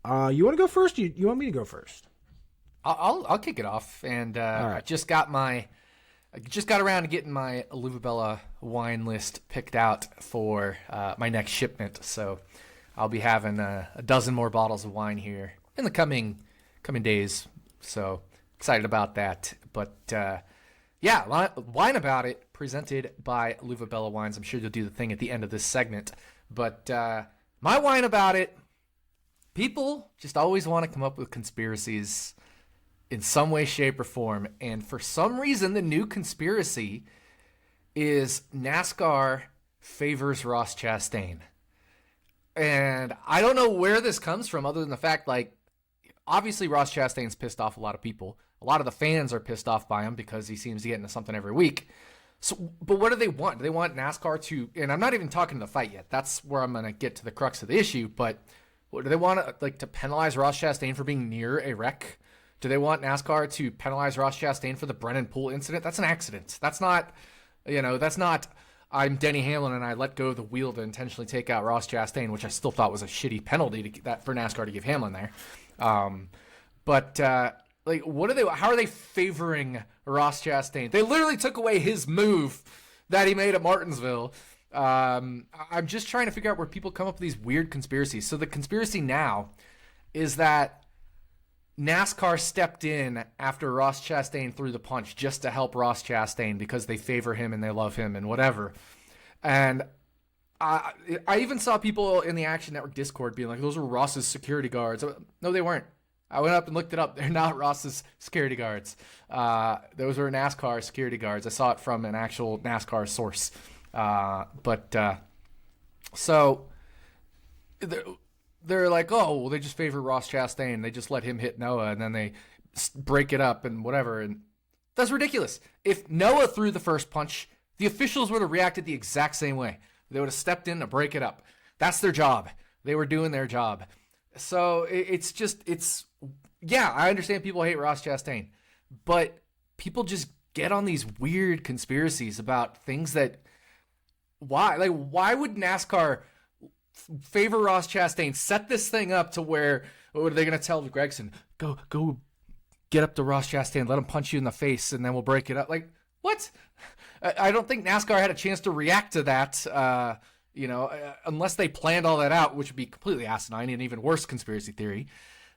You want to go first? You want me to go first? I'll kick it off, and right. I just got around to getting my Luvabella wine list picked out for my next shipment. So I'll be having a dozen more bottles of wine here in the coming days. So excited about that. But Whine About It, presented by Luvabella Wines. I'm sure you'll do the thing at the end of this segment. But my Whine About It, people just always want to come up with conspiracies in some way, shape, or form. And for some reason, the new conspiracy is NASCAR favors Ross Chastain. And I don't know where this comes from, other than the fact, obviously Ross Chastain's pissed off a lot of people. A lot of the fans are pissed off by him because he seems to get into something every week. So, but what do they want? Do they want NASCAR to, and I'm not even talking the fight yet. That's where I'm going to get to the crux of the issue. But what, do they want to penalize Ross Chastain for being near a wreck? Do they want NASCAR to penalize Ross Chastain for the Brennan Poole incident? That's an accident. That's not, I'm Denny Hamlin and I let go of the wheel to intentionally take out Ross Chastain, which I still thought was a shitty penalty for NASCAR to give Hamlin there. How are they favoring Ross Chastain? They literally took away his move that he made at Martinsville. I'm just trying to figure out where people come up with these weird conspiracies. So the conspiracy now is that NASCAR stepped in after Ross Chastain threw the punch just to help Ross Chastain because they favor him and they love him and whatever. And I even saw people in the Action Network Discord being like, those were Ross's security guards. No, they weren't. I went up and looked it up. They're not Ross's security guards. Those were NASCAR security guards. I saw it from an actual NASCAR source. So they're like, oh, well, they just favor Ross Chastain. They just let him hit Noah, and then they break it up and whatever. And that's ridiculous. If Noah threw the first punch, the officials would have reacted the exact same way. They would have stepped in to break it up. That's their job. They were doing their job. So I understand people hate Ross Chastain, but people just get on these weird conspiracies about things that, why would NASCAR favor Ross Chastain, set this thing up to where, what are they going to tell Gragson? Go get up to Ross Chastain, let him punch you in the face, and then we'll break it up. Like, what? I don't think NASCAR had a chance to react to that, unless they planned all that out, which would be completely asinine and even worse conspiracy theory.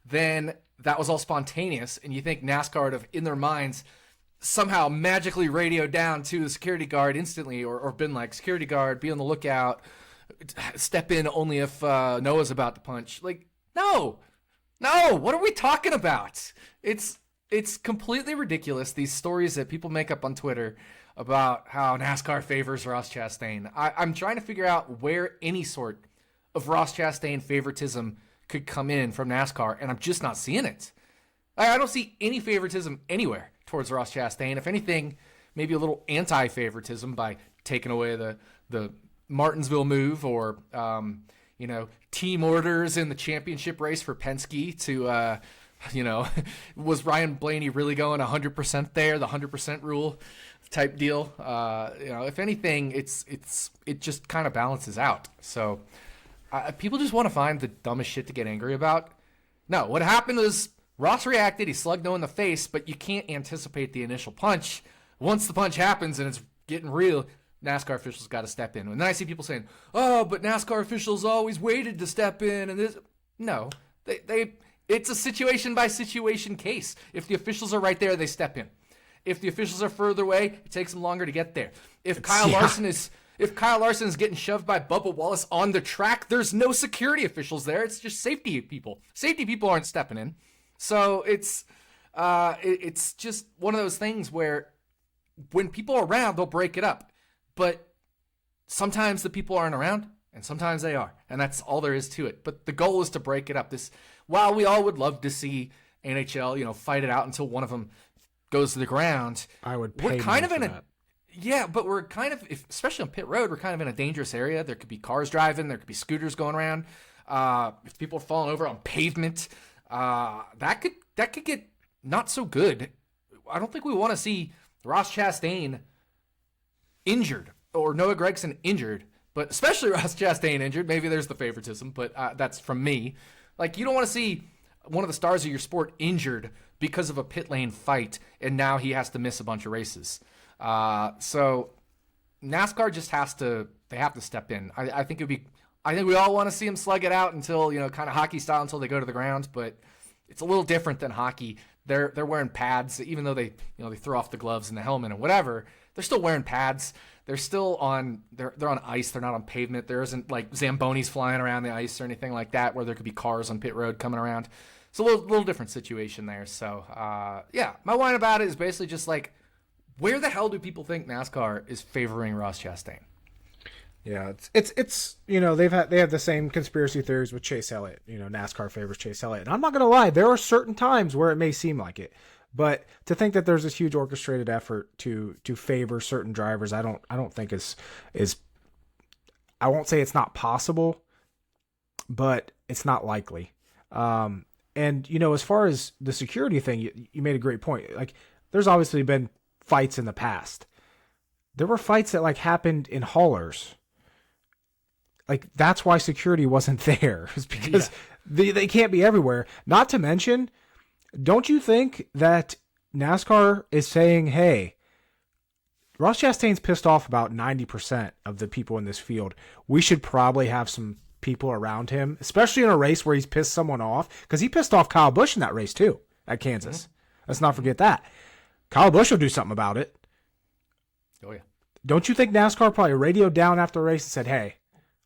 Then that was all spontaneous, and you think NASCAR would have, in their minds, somehow magically radioed down to the security guard instantly, or been like, security guard, be on the lookout, step in only if Noah's about to punch. Like, no, what are we talking about? It's completely ridiculous, these stories that people make up on Twitter about how NASCAR favors Ross Chastain. I'm trying to figure out where any sort of Ross Chastain favoritism could come in from NASCAR, and I'm just not seeing it. I don't see any favoritism anywhere towards Ross Chastain. If anything, maybe a little anti-favoritism by taking away the Martinsville move, or team orders in the championship race for Penske to was Ryan Blaney really going 100% there, the 100% rule type deal? If anything, it just kind of balances out. So people just want to find the dumbest shit to get angry about. No, what happened was Ross reacted, he slugged Noah in the face, but you can't anticipate the initial punch. Once the punch happens and it's getting real, NASCAR officials got to step in. And then I see people saying, "Oh, but NASCAR officials always waited to step in." And this, no, it's a situation by situation case. If the officials are right there, they step in. If the officials are further away, it takes them longer to get there. If Kyle Larson is getting shoved by Bubba Wallace on the track, there's no security officials there. It's just safety people. Safety people aren't stepping in. So it's just one of those things where when people are around, they'll break it up. But sometimes the people aren't around, and sometimes they are. And that's all there is to it. But the goal is to break it up. While we all would love to see NHL, fight it out until one of them goes to the ground. I would pay that. Yeah, but we're kind of, especially on pit road, we're kind of in a dangerous area. There could be cars driving. There could be scooters going around. If people are falling over on pavement, that could get not so good. I don't think we want to see Ross Chastain injured or Noah Gragson injured, but especially Ross Chastain injured. Maybe there's the favoritism, but that's from me. Like, you don't want to see one of the stars of your sport injured because of a pit lane fight, and now he has to miss a bunch of races. So NASCAR just have to step in. I think we all want to see them slug it out until, kind of hockey style, until they go to the ground, but it's a little different than hockey. They're wearing pads, even though they throw off the gloves and the helmet and whatever. They're still wearing pads. They're still on ice. They're not on pavement. There isn't like Zambonis flying around the ice or anything like that, where there could be cars on pit road coming around. It's a little different situation there. So my whine about it is basically just like, where the hell do people think NASCAR is favoring Ross Chastain? Yeah, it's they have the same conspiracy theories with Chase Elliott. NASCAR favors Chase Elliott. And I'm not gonna lie, there are certain times where it may seem like it, but to think that there's this huge orchestrated effort to favor certain drivers, I don't think is I won't say it's not possible, but it's not likely. And as far as the security thing, you made a great point. Like, there's obviously been fights in the past. There were fights that happened in haulers. Like, that's why security wasn't there. It's because they can't be everywhere. Not to mention, don't you think that NASCAR is saying, hey, Ross Chastain's pissed off about 90% of the people in this field. We should probably have some people around him, especially in a race where he's pissed someone off, because he pissed off Kyle Busch in that race too at Kansas. Mm-hmm. Let's not forget that. Kyle Busch will do something about it. Oh yeah. Don't you think NASCAR probably radioed down after the race and said, "Hey,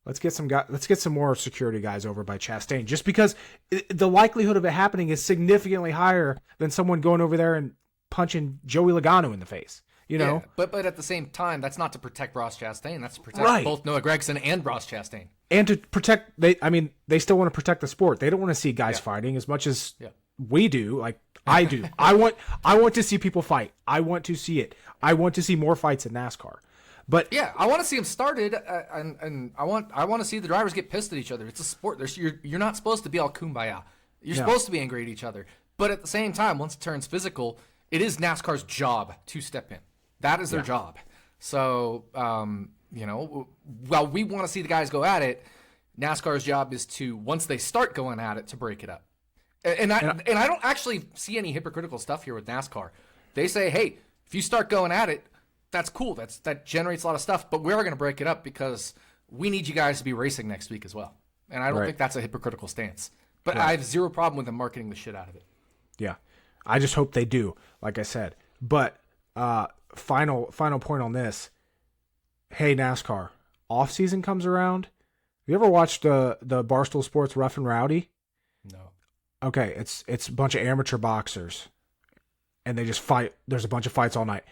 let's get some more security guys over by Chastain," just because the likelihood of it happening is significantly higher than someone going over there and punching Joey Logano in the face. Yeah, but at the same time, that's not to protect Ross Chastain. That's to protect both Noah Gragson and Ross Chastain. And to protect, they still want to protect the sport. They don't want to see guys fighting as much as we do. Like, I do. I want to see people fight. I want to see it. I want to see more fights in NASCAR. But yeah, I want to see them started, and I want to see the drivers get pissed at each other. It's a sport. You're not supposed to be all kumbaya. You're supposed to be angry at each other. But at the same time, once it turns physical, it is NASCAR's job to step in. That is their job. So, while we want to see the guys go at it, NASCAR's job is to, once they start going at it, to break it up. And I don't actually see any hypocritical stuff here with NASCAR. They say, hey, if you start going at it, that's cool. That generates a lot of stuff, but we're going to break it up because we need you guys to be racing next week as well. And I don't think that's a hypocritical stance. But I have zero problem with them marketing the shit out of it. Yeah. I just hope they do, like I said. But final point on this. Hey, NASCAR, off season comes around. You ever watched the Barstool Sports Rough and Rowdy? No. Okay, it's a bunch of amateur boxers, and they just fight. There's a bunch of fights all night.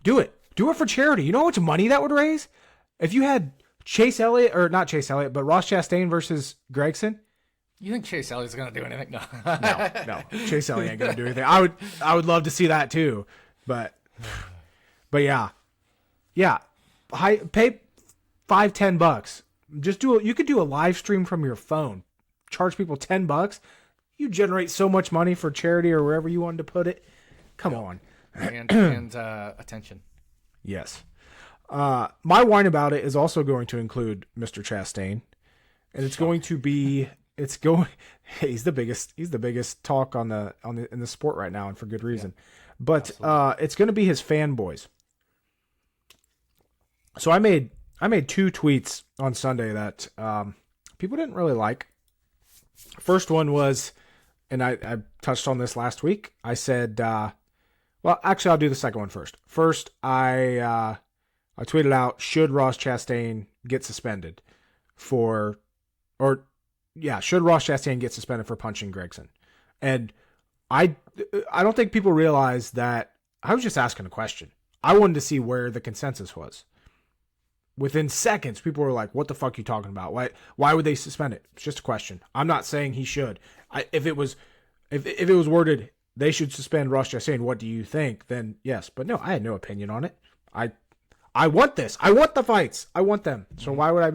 Do it for charity. You know how much money that would raise if you had not Chase Elliott, but Ross Chastain versus Gragson. You think Chase Elliott's gonna do anything? No, no. Chase Elliott ain't gonna do anything. I would love to see that too, but yeah. Pay $5-10. Just you could do a live stream from your phone. Charge people $10. You generate so much money for charity or wherever you wanted to put it. Come on. And attention. Yes. My whine about it is also going to include Mr. Chastain, and it's going to be. He's the biggest talk in the sport right now, and for good reason. Yeah, but it's going to be his fanboys. So I made 2 tweets on Sunday that people didn't really like. First one was, and I touched on this last week. I said, well, actually, I'll do the second one first. First, I tweeted out, should Ross Chastain get suspended should Ross Chastain get suspended for punching Gragson? And I don't think people realize that I was just asking a question. I wanted to see where the consensus was. Within seconds, people were like, what the fuck are you talking about? Why would they suspend it? It's just a question. I'm not saying he should. If it was worded, they should suspend Ross Chastain, what do you think? Then yes. But no, I had no opinion on it. I want this. I want the fights. I want them. So why would I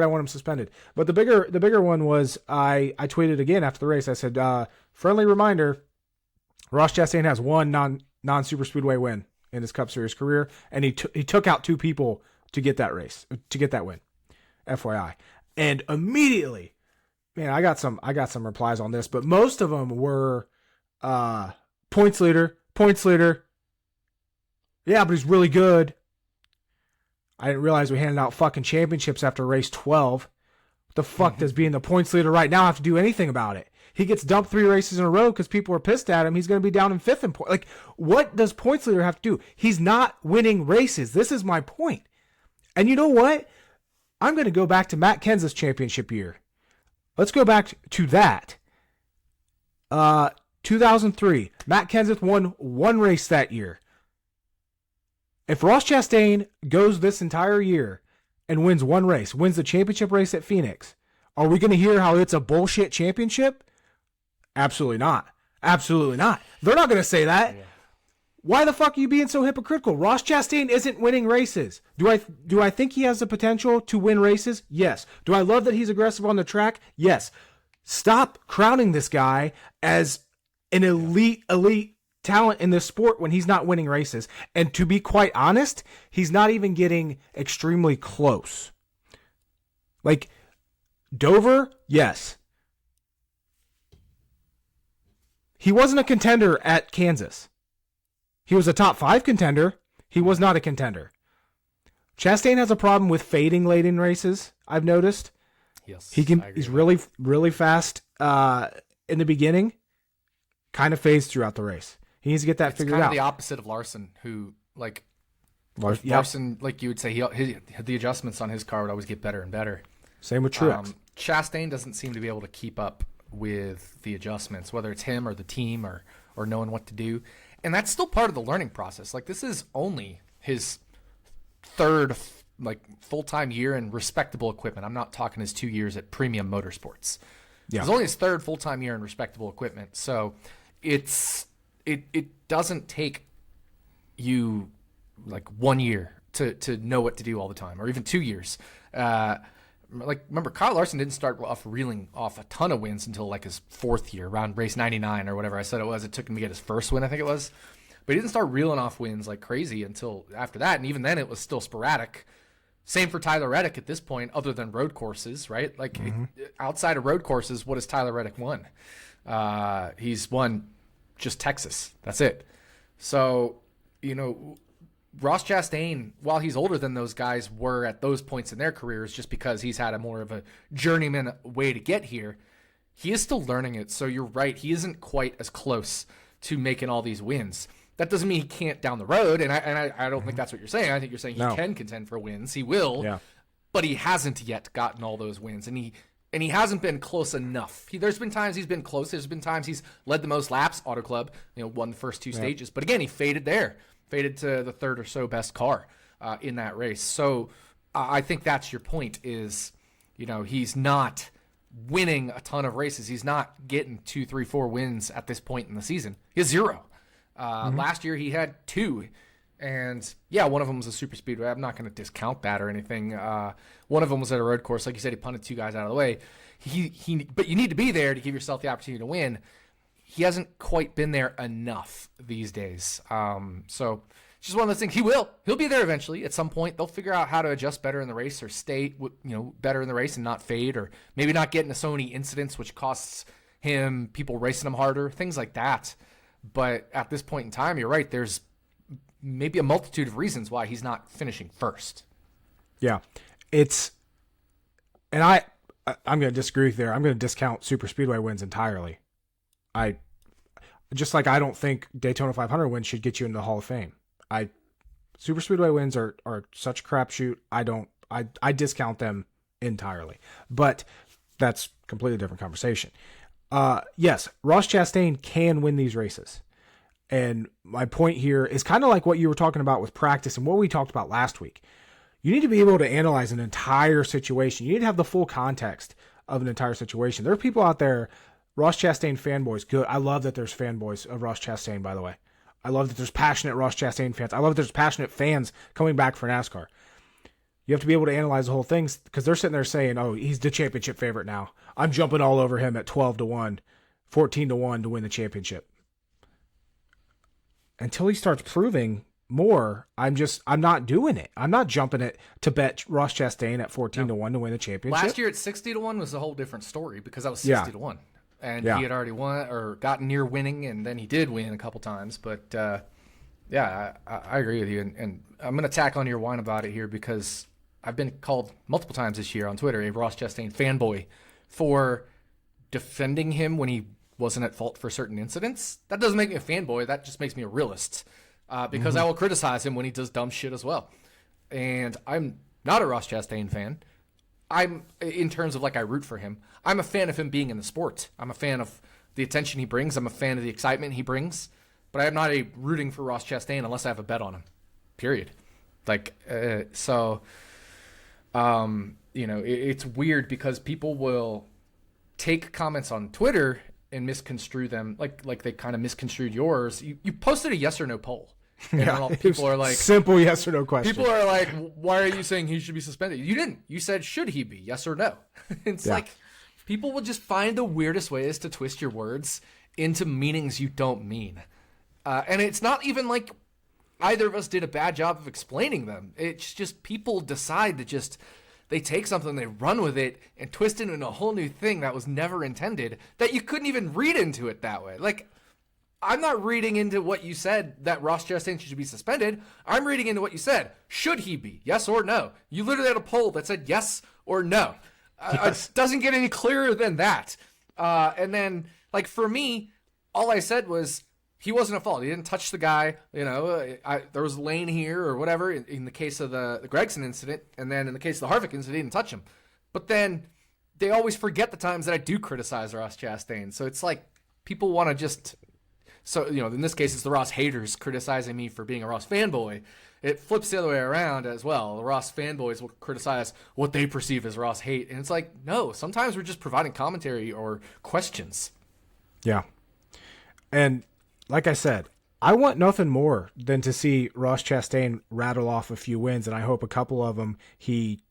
want him suspended? But the bigger one was I tweeted again after the race. I said, friendly reminder, Ross Chastain has one non-super speedway win in his Cup Series career, and he took out 2 people to get that win. FYI. And immediately, man, I got some replies on this, but most of them were points leader. Yeah, but he's really good. I didn't realize we handed out fucking championships after race 12. What the fuck does being the points leader right now have to do anything about it? He gets dumped 3 races in a row because people are pissed at him. He's going to be down in 5th in points. Like, what does points leader have to do? He's not winning races. This is my point. And you know what? I'm going to go back to Matt Kenseth's championship year. Let's go back to that. 2003. Matt Kenseth won 1 race that year. If Ross Chastain goes this entire year and wins 1 race, wins the championship race at Phoenix, are we going to hear how it's a bullshit championship? Absolutely not. Absolutely not. They're not going to say that. Yeah. Why the fuck are you being so hypocritical? Ross Chastain isn't winning races. Do I think he has the potential to win races? Yes. Do I love that he's aggressive on the track? Yes. Stop crowning this guy as an elite talent in this sport when he's not winning races. And to be quite honest, he's not even getting extremely close. Like, Dover, yes. He wasn't a contender at Kansas. He was a top 5 contender. He was not a contender. Chastain has a problem with fading late in races, I've noticed. Yes. He's really, really fast in the beginning, kind of fades throughout the race. He needs to get that figured out. It's kind of the opposite of Larson, who, like, Larson, like you would say, the adjustments on his car would always get better and better. Same with Truex. Chastain doesn't seem to be able to keep up with the adjustments, whether it's him or the team or knowing what to do. And that's still part of the learning process. Like, this is only his 3rd, full-time year in respectable equipment. I'm not talking his 2 years at Premium Motorsports. Yeah. It's only his 3rd full-time year in respectable equipment. So it doesn't take you 1 year to know what to do all the time, or even 2 years. Remember, Kyle Larson didn't start off reeling off a ton of wins until like his 4th year, around race 99 or whatever I said it was. It took him to get his first win, I think it was. But he didn't start reeling off wins like crazy until after that, and even then it was still sporadic. Same for Tyler Reddick at this point, other than road courses, right? Like outside of road courses, what has Tyler Reddick won? He's won just Texas. That's it. So, Ross Chastain, while he's older than those guys were at those points in their careers, just because he's had a more of a journeyman way to get here, he is still learning it. So you're right. He isn't quite as close to making all these wins. That doesn't mean he can't down the road. And I don't think that's what you're saying. I think you're saying he can contend for wins. He will, but he hasn't yet gotten all those wins. And he hasn't been close enough. There's been times he's been close. There's been times he's led the most laps, Auto Club, won the first 2 stages. But again, he faded to the 3rd or so best car in that race. So I think that's your point is, he's not winning a ton of races. He's not getting 2, 3, 4 wins at this point in the season. He has 0. Last year he had 2. And one of them was a super speedway. I'm not going to discount that or anything. One of them was at a road course. Like you said, he punted 2 guys out of the way. But you need to be there to give yourself the opportunity to win. He hasn't quite been there enough these days. So it's just one of those things. He'll be there eventually at some point. They'll figure out how to adjust better in the race or stay, better in the race and not fade, or maybe not get into so many incidents, which costs him, people racing him harder, things like that. But at this point in time, you're right. There's maybe a multitude of reasons why he's not finishing first. Yeah, and I'm going to disagree with you there. I'm going to discount super speedway wins entirely. I don't think Daytona 500 wins should get you into the Hall of Fame. Super speedway wins are such a crapshoot. I discount them entirely, but that's a completely different conversation. Yes, Ross Chastain can win these races. And my point here is kind of like what you were talking about with practice and what we talked about last week. You need to be able to analyze an entire situation. You need to have the full context of an entire situation. There are people out there, Ross Chastain fanboys, good. I love that there's fanboys of Ross Chastain, by the way. I love that there's passionate Ross Chastain fans. I love that there's passionate fans coming back for NASCAR. You have to be able to analyze the whole thing because they're sitting there saying, oh, he's the championship favorite now. I'm jumping all over him at 12-1, 14-1 to win the championship. Until he starts proving more, I'm not doing it. I'm not jumping it to bet Ross Chastain at 14-1 to win the championship. Last year at 60-1 was a whole different story because that was 60-1. And he had already won or gotten near winning, and then he did win a couple times. But, I agree with you. And I'm going to tack on your whine about it here because I've been called multiple times this year on Twitter a Ross Chastain fanboy for defending him when he wasn't at fault for certain incidents. That doesn't make me a fanboy. That just makes me a realist because I will criticize him when he does dumb shit as well. And I'm not a Ross Chastain fan. I'm, in terms of I root for him, I'm a fan of him being in the sport. I'm a fan of the attention he brings. I'm a fan of the excitement he brings. But I'm not rooting for Ross Chastain unless I have a bet on him. Period. It's weird because people will take comments on Twitter and misconstrue them like they kind of misconstrued yours. You posted a yes or no poll. People are like, simple yes or no question. People are like, why are you saying he should be suspended? You didn't. You said, should he be? Yes or no? It's people will just find the weirdest ways to twist your words into meanings you don't mean. And it's not even like either of us did a bad job of explaining them. It's just people decide to they take something, they run with it, and twist it into a whole new thing that was never intended, that you couldn't even read into it that way. I'm not reading into what you said that Ross Chastain should be suspended. I'm reading into what you said. Should he be? Yes or no? You literally had a poll that said yes or no. It doesn't get any clearer than that. And then, for me, all I said was he wasn't at fault. He didn't touch the guy. There was a lane here or whatever in the case of the Gragson incident. And then in the case of the Harvick incident, he didn't touch him. But then they always forget the times that I do criticize Ross Chastain. So it's people want to just... So, in this case, it's the Ross haters criticizing me for being a Ross fanboy. It flips the other way around as well. The Ross fanboys will criticize what they perceive as Ross hate. And it's no, sometimes we're just providing commentary or questions. Yeah. And like I said, I want nothing more than to see Ross Chastain rattle off a few wins, and I hope a couple of them he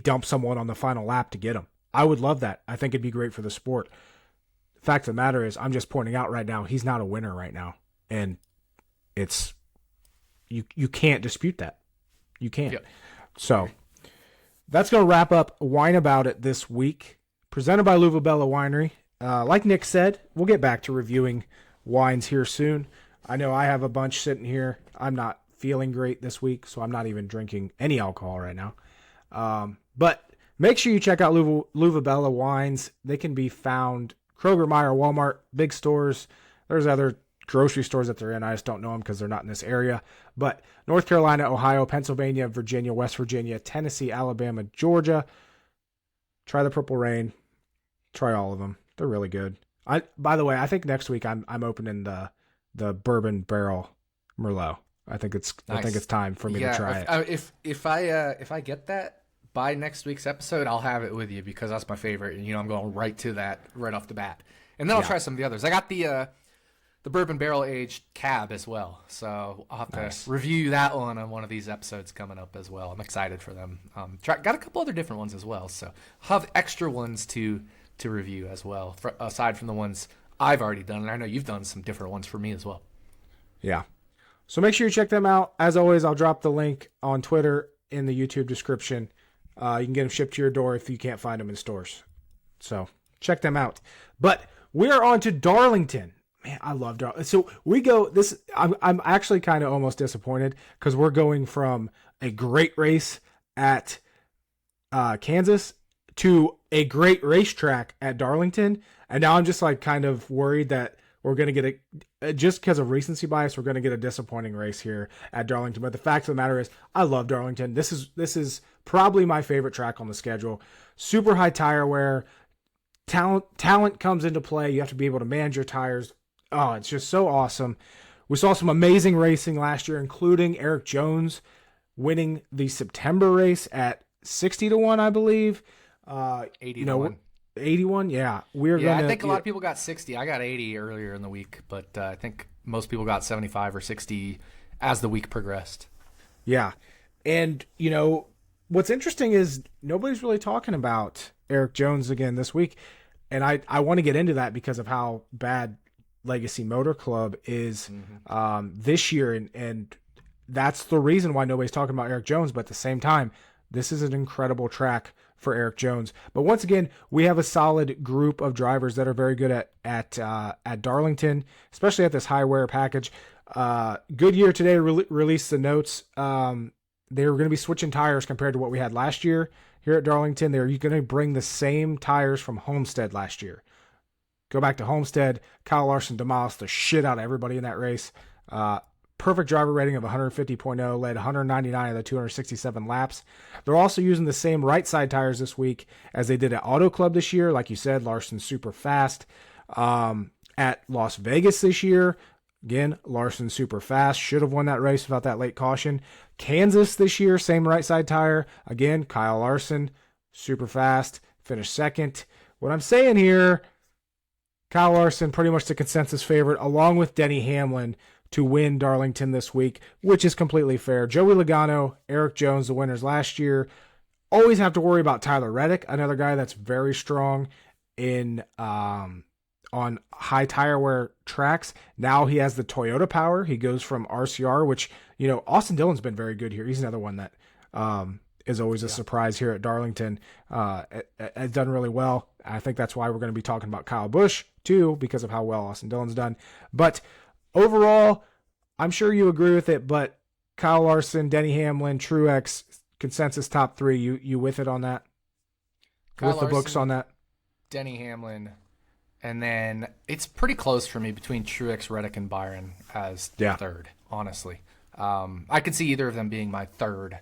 dumps someone on the final lap to get him. I would love that. I think it'd be great for the sport. Fact of the matter is, I'm just pointing out right now, he's not a winner right now, and it's you can't dispute that. You can't. Yep. So that's going to wrap up Wine About It this week, presented by RotoBaller Winery. Like Nick said, we'll get back to reviewing wines here soon. I know I have a bunch sitting here. I'm not feeling great this week, so I'm not even drinking any alcohol right now. But make sure you check out RotoBaller wines. They can be found Kroger, Meijer, Walmart, big stores. There's other grocery stores that they're in. I just don't know them because they're not in this area. But North Carolina, Ohio, Pennsylvania, Virginia, West Virginia, Tennessee, Alabama, Georgia. Try the Purple Rain. Try all of them. They're really good. By the way, I think next week I'm opening the Bourbon Barrel Merlot. I think it's time for me to try it. If I get that by next week's episode, I'll have it with you because that's my favorite. And I'm going right to that right off the bat. And then I'll try some of the others. I got the Bourbon Barrel Aged Cab as well. So I'll have to review that one on one of these episodes coming up as well. I'm excited for them. Got a couple other different ones as well. So I'll have extra ones to review as well, aside from the ones I've already done. And I know you've done some different ones for me as well. Yeah. So make sure you check them out. As always, I'll drop the link on Twitter in the YouTube description. You can get them shipped to your door if you can't find them in stores. So check them out. But we are on to Darlington. Man, I love Darlington. So we go this. I'm actually kind of almost disappointed because we're going from a great race at Kansas to a great racetrack at Darlington, and now I'm just like kind of worried that we're going to get just because of recency bias, we're going to get a disappointing race here at Darlington. But the fact of the matter is, I love Darlington. This is probably my favorite track on the schedule. Super high tire wear. Talent comes into play. You have to be able to manage your tires. Oh, it's just so awesome. We saw some amazing racing last year, including Eric Jones winning the September race at 60-1, I believe. 80-1. 81, yeah. I think a lot of people got 60. I got 80 earlier in the week, but I think most people got 75 or 60 as the week progressed. Yeah. And, what's interesting is nobody's really talking about Eric Jones again this week. And I want to get into that because of how bad Legacy Motor Club is this year. And that's the reason why nobody's talking about Eric Jones. But at the same time, this is an incredible track for Eric Jones. But once again, we have a solid group of drivers that are very good at Darlington, especially at this high wear package. Goodyear today released the notes. They were going to be switching tires compared to what we had last year here at Darlington. They're going to bring the same tires from Homestead last year. Go back to Homestead. Kyle Larson demolished the shit out of everybody in that race. Perfect driver rating of 150.0, led 199 of the 267 laps. They're also using the same right side tires this week as they did at Auto Club this year. Like you said, Larson's super fast. At Las Vegas this year, again, Larson super fast. Should have won that race without that late caution. Kansas this year, same right side tire. Again, Kyle Larson, super fast. Finished second. What I'm saying here, Kyle Larson, pretty much the consensus favorite, along with Denny Hamlin, to win Darlington this week, which is completely fair. Joey Logano, Eric Jones, the winners last year. Always have to worry about Tyler Reddick, another guy that's very strong in on high tire wear tracks. Now he has the Toyota power. He goes from RCR, which, Austin Dillon's been very good here. He's another one that is always a surprise here at Darlington. Has done really well. I think that's why we're going to be talking about Kyle Busch too, because of how well Austin Dillon's done. But overall, I'm sure you agree with it, but Kyle Larson, Denny Hamlin, Truex, consensus top three. You with it on that? Kyle with the Larson, books on that? Denny Hamlin, and then it's pretty close for me between Truex, Reddick, and Byron as third, honestly. I could see either of them being my third.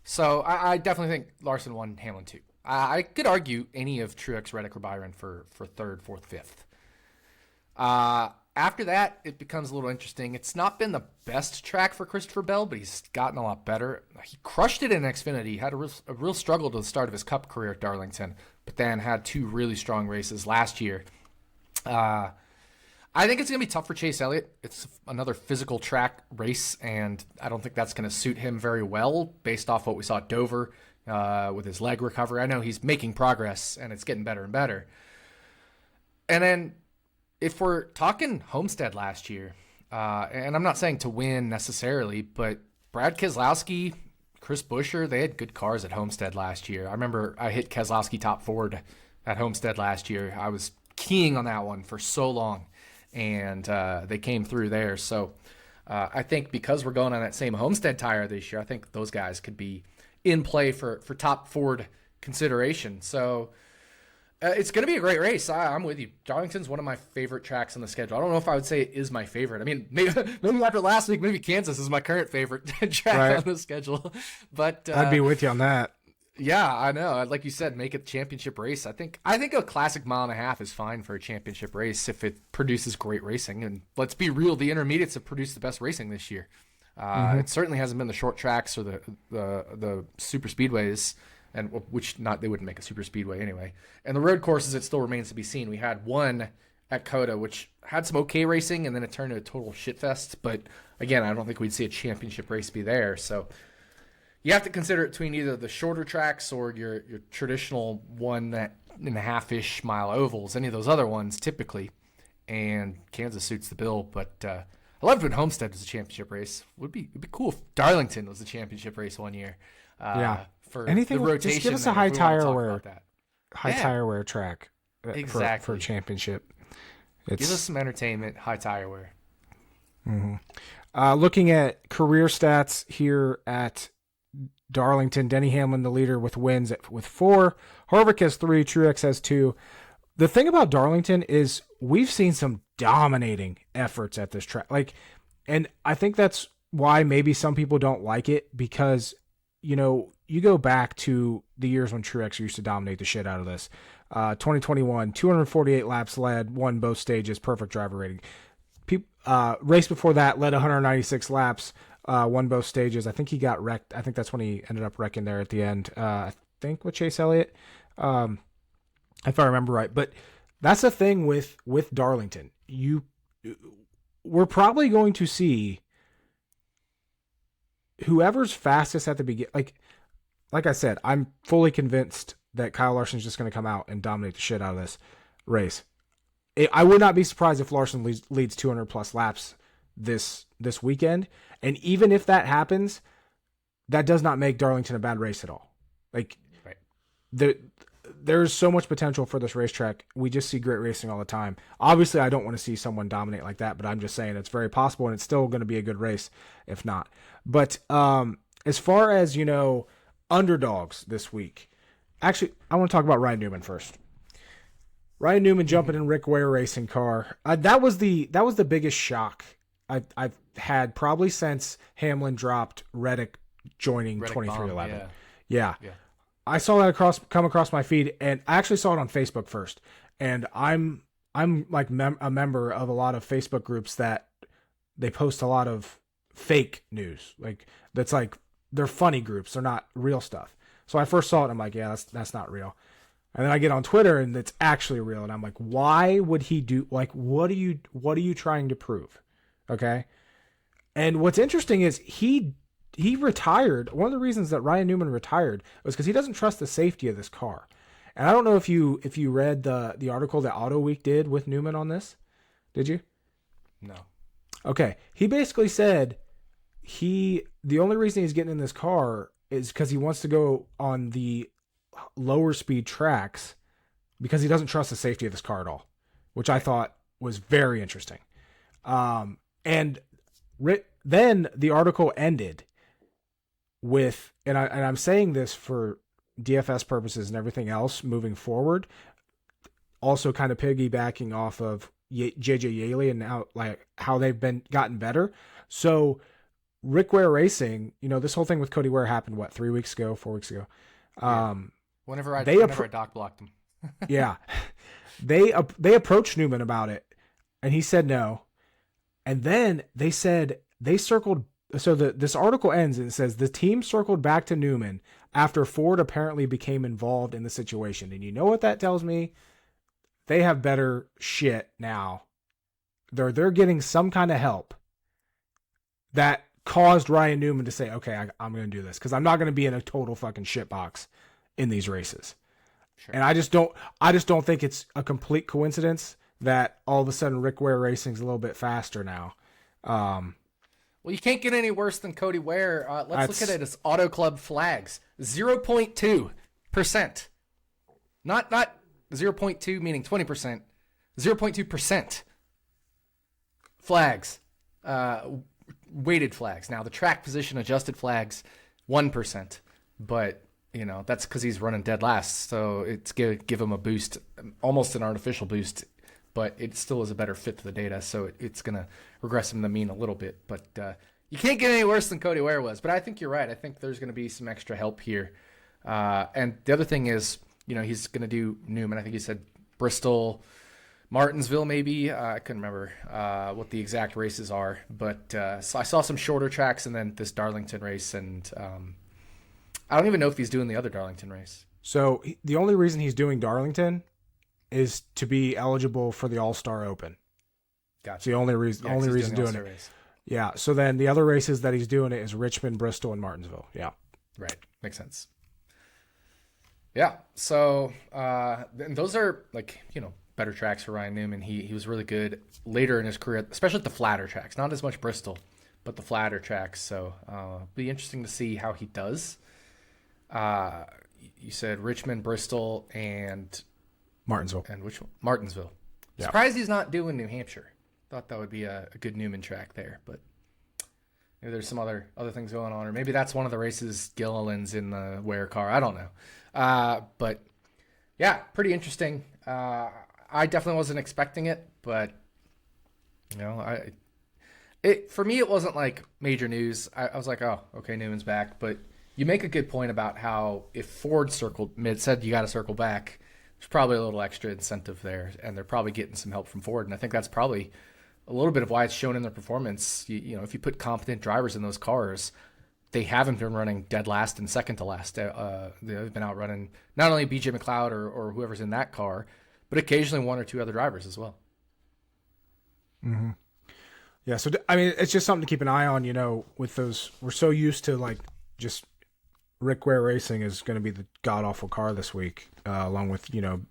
So I definitely think Larson won, Hamlin two. I could argue any of Truex, Reddick, or Byron for third, fourth, fifth. After that, it becomes a little interesting. It's not been the best track for Christopher Bell, but he's gotten a lot better. He crushed it in Xfinity. He had a real struggle to the start of his Cup career at Darlington, but then had two really strong races last year. I I think it's going to be tough for Chase Elliott. It's another physical track race, and I don't think that's going to suit him very well based off what we saw at Dover with his leg recovery. I know he's making progress, and it's getting better and better. And then if we're talking Homestead last year, and I'm not saying to win necessarily, but Brad Keselowski, Chris Buescher, they had good cars at Homestead last year. I remember I hit Keselowski top Ford at Homestead last year. I was keying on that one for so long. And they came through there. So I think because we're going on that same Homestead tire this year, I think those guys could be in play for top Ford consideration. So it's going to be a great race. I'm with you. Darlington's one of my favorite tracks on the schedule. I don't know if I would say it is my favorite. I mean, maybe after last week, maybe Kansas is my current favorite track on the schedule. But I'd be with you on that. Yeah, I know. Like you said, make it a championship race. I think a classic 1.5 miles is fine for a championship race if it produces great racing. And let's be real, the intermediates have produced the best racing this year. It certainly hasn't been the short tracks or the super speedways, and they wouldn't make a super speedway anyway. And the road courses, it still remains to be seen. We had one at COTA, which had some okay racing, and then it turned into a total shitfest. But again, I don't think we'd see a championship race be there. So you have to consider it between either the shorter tracks or your traditional 1.5-ish mile ovals, any of those other ones typically. And Kansas suits the bill. But I loved when Homestead was a championship race. It'd be cool if Darlington was a championship race one year. For anything, the rotation. Just give us a high tire wear track exactly. for a championship. Give us some entertainment, high tire wear. Mm-hmm. Looking at career stats here at Darlington, Denny Hamlin, the leader with wins with 4. Harvick has 3. Truex has 2. The thing about Darlington is we've seen some dominating efforts at this track. And I think that's why maybe some people don't like it because, you go back to the years when Truex used to dominate the shit out of this. 2021, 248 laps led, won both stages, perfect driver rating. Race before that led 196 laps. Won both stages. I think he got wrecked. I think that's when he ended up wrecking there at the end. I think with Chase Elliott, if I remember right. But that's the thing with Darlington. We're probably going to see whoever's fastest at the beginning. Like I said, I'm fully convinced that Kyle Larson's just going to come out and dominate the shit out of this race. I would not be surprised if Larson leads 200 plus laps this weekend. And even if that happens, that does not make Darlington a bad race at all. There's so much potential for this racetrack. We just see great racing all the time. Obviously, I don't want to see someone dominate like that, but I'm just saying it's very possible, and it's still going to be a good race if not. But as far as, underdogs this week, actually, I want to talk about Ryan Newman first. Ryan Newman jumping in Rick Ware racing car. That was the biggest shock I've had probably since Hamlin dropped Reddick joining 2311. Yeah. I saw that come across my feed, and I actually saw it on Facebook first. And I'm like a member of a lot of Facebook groups that they post a lot of fake news. They're funny groups. They're not real stuff. So I first saw it and I'm like, yeah, that's not real. And then I get on Twitter and it's actually real. And I'm like, why would he do, what are you trying to prove? Okay. And what's interesting is he retired. One of the reasons that Ryan Newman retired was because he doesn't trust the safety of this car. And I don't know if you read the article that Auto Week did with Newman on this. Did you? No. Okay. He basically said the only reason he's getting in this car is because he wants to go on the lower speed tracks because he doesn't trust the safety of this car at all, which I thought was very interesting. And then the article ended with, and I'm saying this for DFS purposes and everything else moving forward, also kind of piggybacking off of JJ Yaley and now how they've gotten better. So Rick Ware Racing, this whole thing with Cody Ware happened 4 weeks ago. Whenever I doc blocked him. Yeah. They approached Newman about it and he said no. And then they said they circled. So this article ends and it says the team circled back to Newman after Ford apparently became involved in the situation. And you know what that tells me? They have better shit now they're getting some kind of help that caused Ryan Newman to say, okay, I'm going to do this because I'm not going to be in a total fucking shitbox in these races. Sure. And I just don't think it's a complete coincidence that all of a sudden Rick Ware Racing's a little bit faster now. Well, you can't get any worse than Cody Ware. Let's look at it as Auto Club flags. 0.2%. Not 0.2 meaning 20%. 0.2% flags. Weighted flags. Now, the track position adjusted flags, 1%. But, that's because he's running dead last. So it's going to give him a boost, almost an artificial boost. But it still is a better fit to the data. So it's going to regress him the mean a little bit. But you can't get any worse than Cody Ware was. But I think you're right. I think there's going to be some extra help here. And the other thing is, he's going to do Newman. I think he said Bristol, Martinsville, maybe. I couldn't remember what the exact races are. But so I saw some shorter tracks and then this Darlington race. And I don't even know if he's doing the other Darlington race. So the only reason he's doing Darlington is to be eligible for the All-Star Open. Gotcha. It's the only reason doing it. Race. Yeah. So then the other races that he's doing it is Richmond, Bristol, and Martinsville. Yeah. Right. Makes sense. Yeah. So and those are better tracks for Ryan Newman. He was really good later in his career, especially at the flatter tracks. Not as much Bristol, but the flatter tracks. So be interesting to see how he does. You said Richmond, Bristol, and Martinsville. And which one? Martinsville. Yeah. Surprised he's not doing New Hampshire. Thought that would be a good Newman track there, but maybe there's some other things going on, or maybe that's one of the races Gilliland's in the Ware car. I don't know. But yeah, pretty interesting. I definitely wasn't expecting it, but for me it wasn't like major news. I was like, oh, okay, Newman's back. But you make a good point about how if Ford said you got to circle back, there's probably a little extra incentive there, and they're probably getting some help from Ford. And I think that's probably a little bit of why it's shown in their performance. If you put competent drivers in those cars, they haven't been running dead last and second to last. They've been out running not only BJ McLeod or whoever's in that car, but occasionally one or two other drivers as well. Mm-hmm. Yeah, so I mean, it's just something to keep an eye on. With those, we're so used to just Rick Ware Racing is going to be the god awful car this week, along with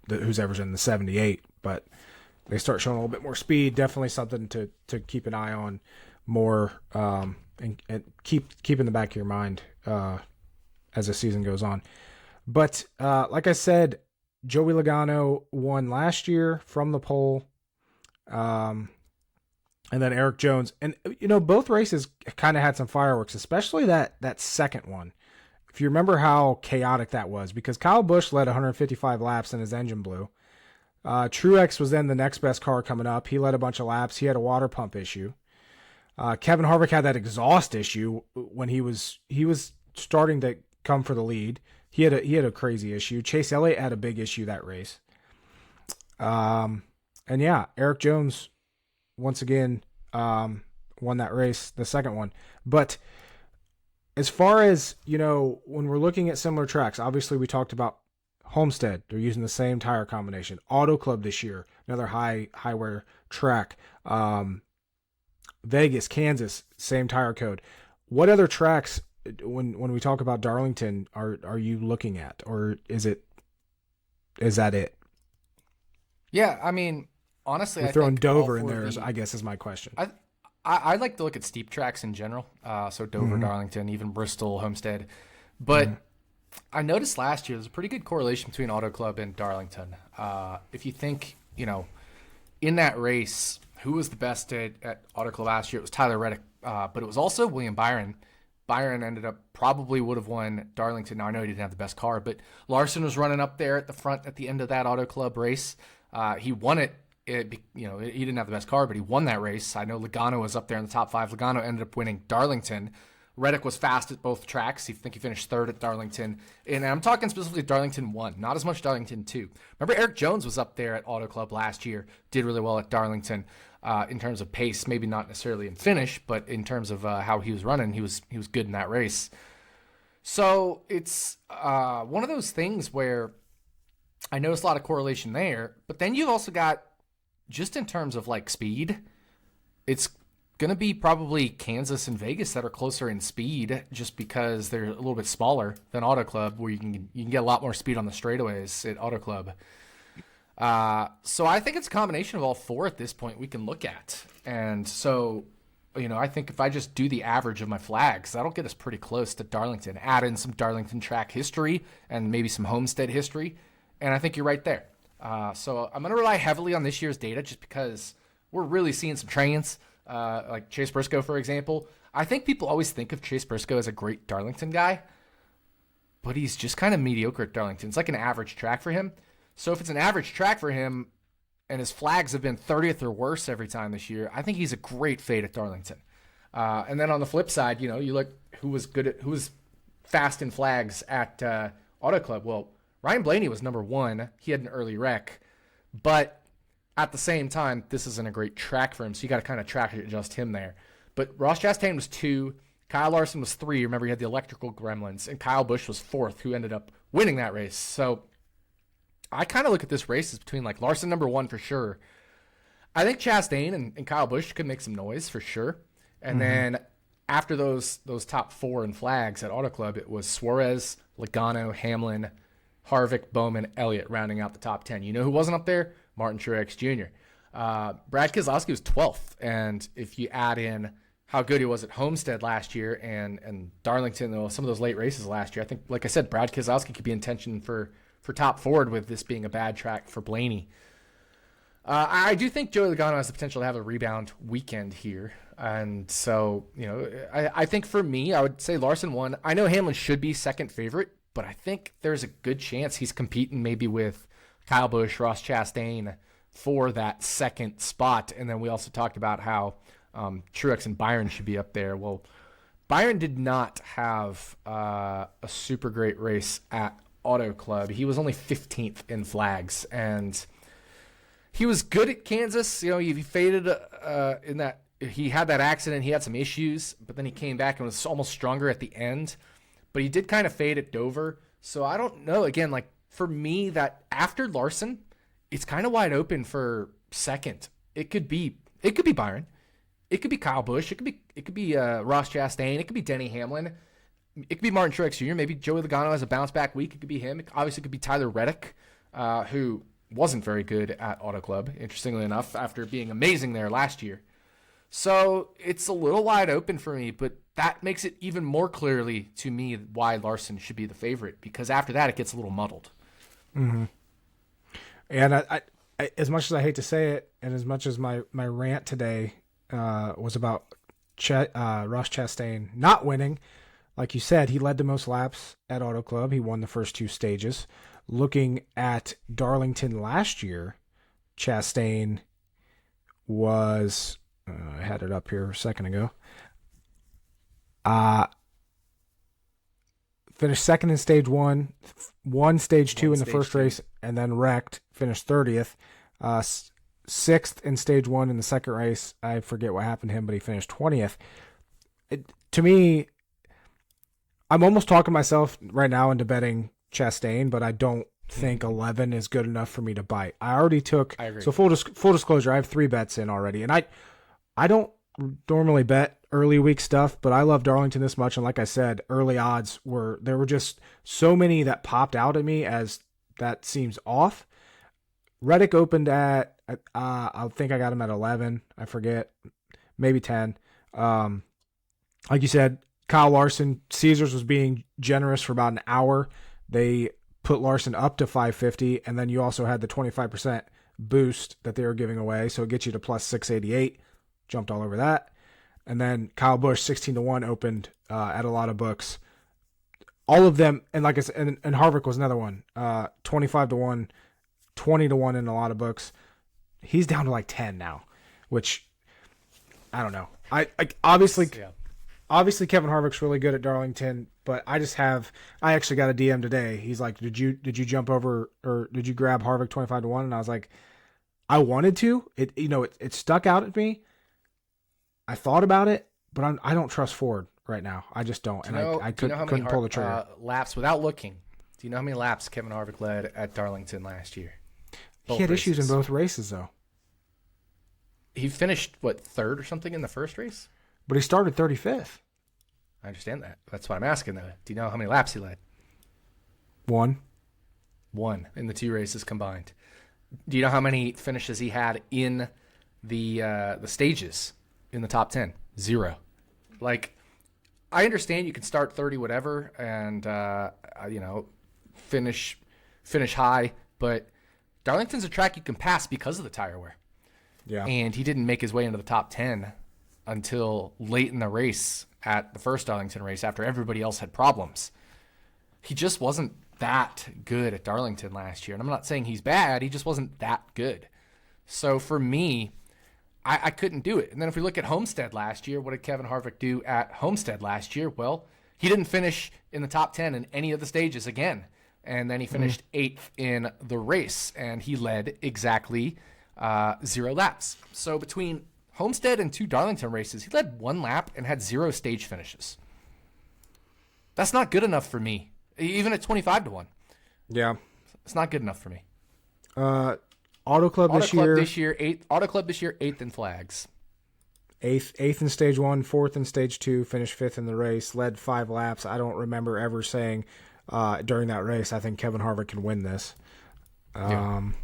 who's ever's in the 78. But they start showing a little bit more speed. Definitely something to keep an eye on more, and keep in the back of your mind as the season goes on. But like I said, Joey Logano won last year from the pole, and then Eric Jones, and both races kind of had some fireworks, especially that second one. If you remember how chaotic that was, because Kyle Busch led 155 laps and his engine blew. Truex was then the next best car coming up. He led a bunch of laps. He had a water pump issue. Kevin Harvick had that exhaust issue when he was starting to come for the lead. He had a crazy issue. Chase Elliott had a big issue that race. And yeah, Eric Jones once again won that race, the second one. But as far as, when we're looking at similar tracks, obviously we talked about Homestead. They're using the same tire combination. Auto Club this year, another high wear track. Vegas, Kansas, same tire code. What other tracks, when we talk about Darlington, are you looking at, or is that it? Yeah, I mean, honestly, we're throwing Dover in there, I guess, is my question. I like to look at steep tracks in general. So Dover, mm-hmm. Darlington, even Bristol, Homestead. But I noticed last year there's a pretty good correlation between Auto Club and Darlington. If you think, in that race, who was the best at Auto Club last year? It was Tyler Reddick, but it was also William Byron. Byron probably would have won Darlington. Now, I know he didn't have the best car, but Larson was running up there at the front at the end of that Auto Club race. He won it. He didn't have the best car, but he won that race. I know Logano was up there in the top 5. Logano ended up winning Darlington. Reddick was fast at both tracks. I think he finished third at Darlington. And I'm talking specifically Darlington 1, not as much Darlington 2. Remember, Eric Jones was up there at Auto Club last year, did really well at Darlington in terms of pace, maybe not necessarily in finish, but in terms of how he was running, he was good in that race. So it's one of those things where I noticed a lot of correlation there, but then you've also got, just in terms of speed, it's going to be probably Kansas and Vegas that are closer in speed, just because they're a little bit smaller than Auto Club, where you can get a lot more speed on the straightaways at Auto Club. So I think it's a combination of all four at this point we can look at. And so, I think if I just do the average of my flags, that'll get us pretty close to Darlington. Add in some Darlington track history and maybe some Homestead history, and I think you're right there. So I'm going to rely heavily on this year's data just because we're really seeing some trains, like Chase Briscoe, for example. I think people always think of Chase Briscoe as a great Darlington guy, but he's just kind of mediocre at Darlington. It's like an average track for him. So if it's an average track for him and his flags have been 30th or worse every time this year, I think he's a great fade at Darlington. And then on the flip side, you look who was fast in flags at Auto Club. Well, Ryan Blaney was number 1. He had an early wreck, but at the same time, this isn't a great track for him, so you got to kind of track adjust him there. But Ross Chastain was 2, Kyle Larson was 3. Remember, he had the electrical gremlins, and Kyle Busch was 4th, who ended up winning that race. So I kind of look at this race as between like Larson number 1 for sure. I think Chastain and Kyle Busch could make some noise for sure. And then after those top 4 in flags at Auto Club, it was Suarez, Logano, Hamlin, Harvick, Bowman, Elliott rounding out the top 10. You know who wasn't up there? Martin Truex Jr. Brad Keselowski was 12th. And if you add in how good he was at Homestead last year and Darlington, some of those late races last year, I think, like I said, Brad Keselowski could be in tension for top forward with this being a bad track for Blaney. I do think Joey Logano has the potential to have a rebound weekend here. And so, I think for me, I would say Larson 1. I know Hamlin should be second favorite, but I think there's a good chance he's competing maybe with Kyle Busch, Ross Chastain for that second spot. And then we also talked about how Truex and Byron should be up there. Well, Byron did not have a super great race at Auto Club. He was only 15th in flags, and he was good at Kansas. He faded in that. He had that accident. He had some issues, but then he came back and was almost stronger at the end. But he did kind of fade at Dover. So I don't know. Again, like for me, that after Larson, it's kind of wide open for second. It could be Byron. It could be Kyle Busch. It could be Ross Chastain. It could be Denny Hamlin. It could be Martin Truex Jr. Maybe Joey Logano has a bounce back week. It could be him. Obviously, it could be Tyler Reddick, who wasn't very good at Auto Club, interestingly enough, after being amazing there last year. So it's a little wide open for me, but that makes it even more clearly to me why Larson should be the favorite, because after that, it gets a little muddled. Mm-hmm. And I, as much as I hate to say it, and as much as my rant today was about Ross Chastain not winning, like you said, he led the most laps at Auto Club. He won the first 2 stages. Looking at Darlington last year, Chastain was... I had it up here a second ago. Finished second in stage 1, won stage 2 in the first race, and then wrecked. Finished 30th. 6th in stage 1 in the second race. I forget what happened to him, but he finished 20th. To me, I'm almost talking myself right now into betting Chastain, but I don't think 11 is good enough for me to bite. I already took. I agree. So full disclosure, I have 3 bets in already, and I don't normally bet early week stuff, but I love Darlington this much, and like I said, early odds there were just so many that popped out at me as that seems off. Reddick opened at I think I got him at 11. I forget, maybe 10. Like you said, Kyle Larson, Caesars was being generous for about an hour. They put Larson up to 550, and then you also had the 25% boost that they were giving away, so it gets you to plus 688. Jumped all over that. And then Kyle Busch, 16-1, opened at a lot of books. All of them, and like I said, and Harvick was another one, 25-1, 20-1 in a lot of books. He's down to like 10 now, which I don't know. I obviously Kevin Harvick's really good at Darlington, but I actually got a DM today. He's like, did you jump over or did you grab Harvick 25-1? And I was like, I wanted to. It stuck out at me. I thought about it, but I don't trust Ford right now. I just don't, I couldn't pull the trigger. Laps without looking. Do you know how many laps Kevin Harvick led at Darlington last year? He had issues in both races, though. he finished, third or something in the first race? But he started 35th. I understand that. That's what I'm asking, though. Do you know how many laps he led? One in the 2 races combined. Do you know how many finishes he had in the stages in the top 10? 0. Like, I understand you can start 30 whatever and finish high, but Darlington's a track you can pass because of the tire wear. Yeah. And he didn't make his way into the top 10 until late in the race at the first Darlington race after everybody else had problems. He just wasn't that good at Darlington last year. And I'm not saying he's bad. He just wasn't that good. So for me, I couldn't do it. And then if we look at Homestead last year, what did Kevin Harvick do at Homestead last year? Well, he didn't finish in the top 10 in any of the stages again. And then he finished 8th in the race. And he led exactly 0 laps. So between Homestead and 2 Darlington races, he led 1 lap and had 0 stage finishes. That's not good enough for me. Even at 25-1. Yeah. It's not good enough for me. Auto Club this year, 8th. Auto Club this year, 8th in flags. 8th in stage 1, 4th in stage 2, finished 5th in the race, led 5 laps. I don't remember ever saying during that race, I think Kevin Harvick can win this. And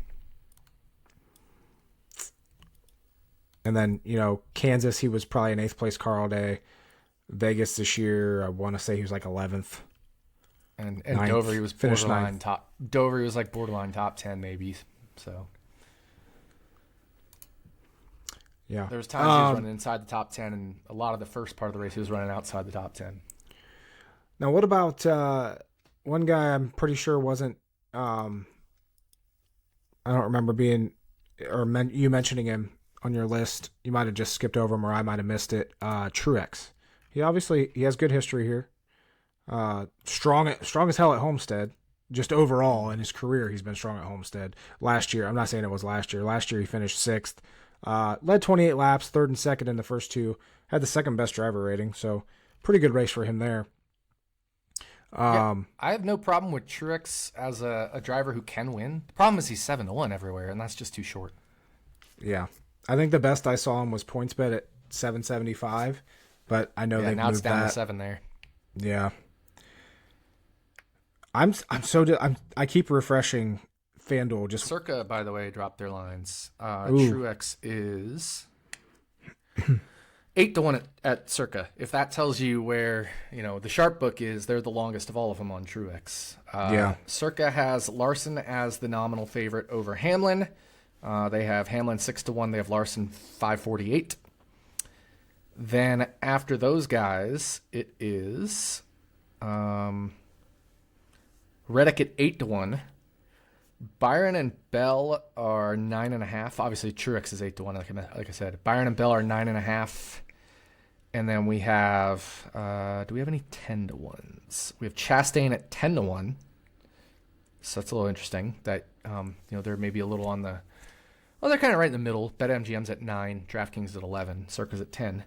then, Kansas, he was probably an 8th place car all day. Vegas this year, I want to say he was like 11th. And ninth, Dover, he was borderline ninth. top. Dover, he was like borderline top 10 maybe. So yeah, there was times he was running inside the top 10, and a lot of the first part of the race he was running outside the top 10. Now, what about one guy I'm pretty sure wasn't, I don't remember being, you mentioning him on your list. You might have just skipped over him, or I might have missed it. Truex. He has good history here. Strong as hell at Homestead. Just overall in his career, he's been strong at Homestead. Last year, I'm not saying it was last year. Last year, he finished 6th. Led 28 laps, 3rd and 2nd in the first 2. Had the 2nd best driver rating, so pretty good race for him there. I have no problem with Truex as a driver who can win. The problem is he's 7-1 everywhere, and that's just too short. Yeah. I think the best I saw him was PointsBet at 775, but I know they now it's moved down that. to 7 there. Yeah. I keep refreshing FanDuel. Just Circa, by the way, dropped their lines. Ooh. Truex is 8-1 at Circa. If that tells you where the sharp book is, they're the longest of all of them on Truex. Yeah. Circa has Larson as the nominal favorite over Hamlin. They have Hamlin 6-1. They have Larson 548. Then after those guys, it is Reddick at 8-1. Byron and Bell are 9.5. Obviously, Truex is 8-1, like I said. Byron and Bell are 9.5. And then we have, do we have any 10-1s? We have Chastain at 10-1. So that's a little interesting that, they're maybe a little on the, they're kind of right in the middle. BetMGM's at 9, DraftKings at 11, Circa's at 10.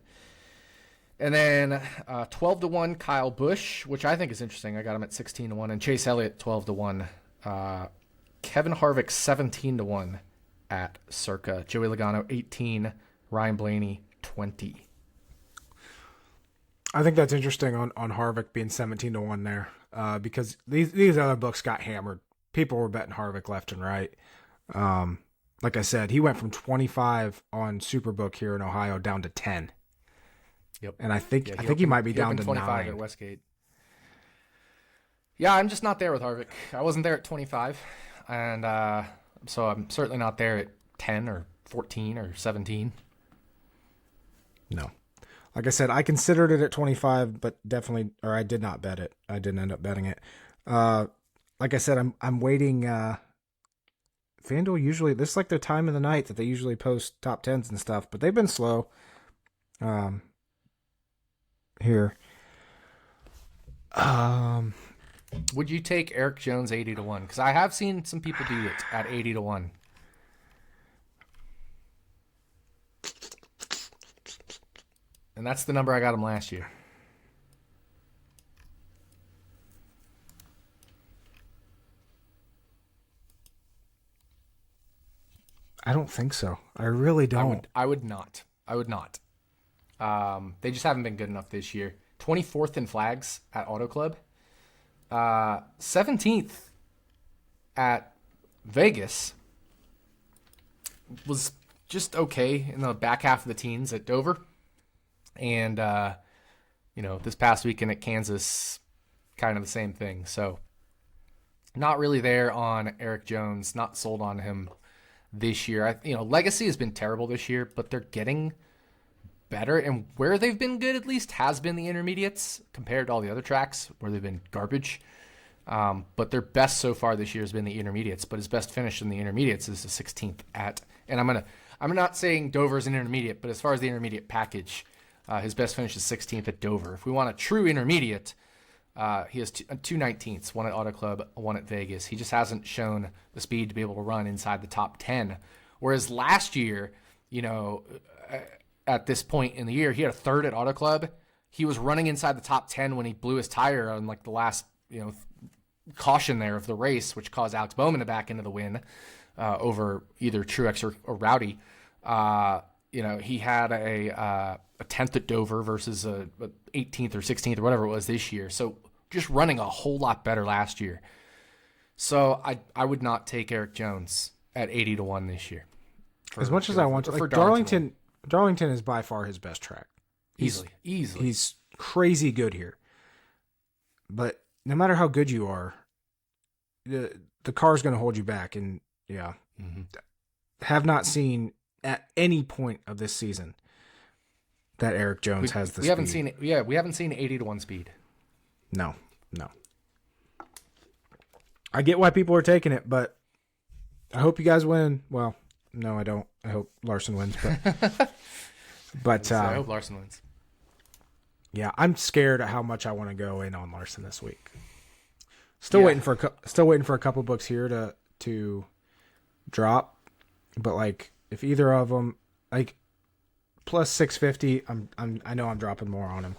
And then 12-1 Kyle Busch, which I think is interesting. I got him at 16-1, and Chase Elliott 12-1. Kevin Harvick 17-1 at Circa. Joey Logano 18. Ryan Blaney 20. I think that's interesting on Harvick being 17-1 there, because these other books got hammered. People were betting Harvick left and right. Like I said, he went from 25 on Superbook here in Ohio down to 10. Yep. And I think he might be down to 25 9 at Westgate. Yeah, I'm just not there with Harvick. I wasn't there at 25, and so I'm certainly not there at 10 or 14 or 17. No. Like I said, I considered it at 25, but definitely, or I did not bet it. I didn't end up betting it. Like I said, I'm waiting. FanDuel usually, this is like the time of the night that they usually post top 10s and stuff, but they've been slow. Here. Would you take Eric Jones 80-1? Because I have seen some people do it at 80-1. And that's the number I got him last year. I don't think so. I really don't. I would not. They just haven't been good enough this year. 24th in flags at Auto Club. 17th at Vegas. Was just okay in the back half of the teens at Dover. And, this past weekend at Kansas, kind of the same thing. So, not really there on Eric Jones, not sold on him this year. Legacy has been terrible this year, but they're getting better. And where they've been good, at least, has been the intermediates compared to all the other tracks where they've been garbage. But their best so far this year has been the intermediates. But his best finish in the intermediates is the 16th at. And I'm not saying Dover's an intermediate, but as far as the intermediate package, his best finish is 16th at Dover. If we want a true intermediate, he has two 19ths, one at Auto Club, one at Vegas. He just hasn't shown the speed to be able to run inside the top 10. Whereas last year, at this point in the year, he had a third at Auto Club. He was running inside the top 10 when he blew his tire on the last, caution there of the race, which caused Alex Bowman to back into the win over either Truex or Rowdy. He had a 10th at Dover versus a 18th or 16th or whatever it was this year. So just running a whole lot better last year. So I would not take Eric Jones at 80-1 this year. As much as I want to, like Darlington is by far his best track. Easily. He's crazy good here. But no matter how good you are, the car's going to hold you back. And have not seen at any point of this season that Eric Jones has the speed. We haven't seen 80-1 speed. No. I get why people are taking it, but I hope you guys win. Well, no, I don't. I hope Larson wins, but I hope Larson wins. Yeah, I'm scared at how much I want to go in on Larson this week. Still waiting for a couple books here to drop, but if either of them plus 650, I know I'm dropping more on him.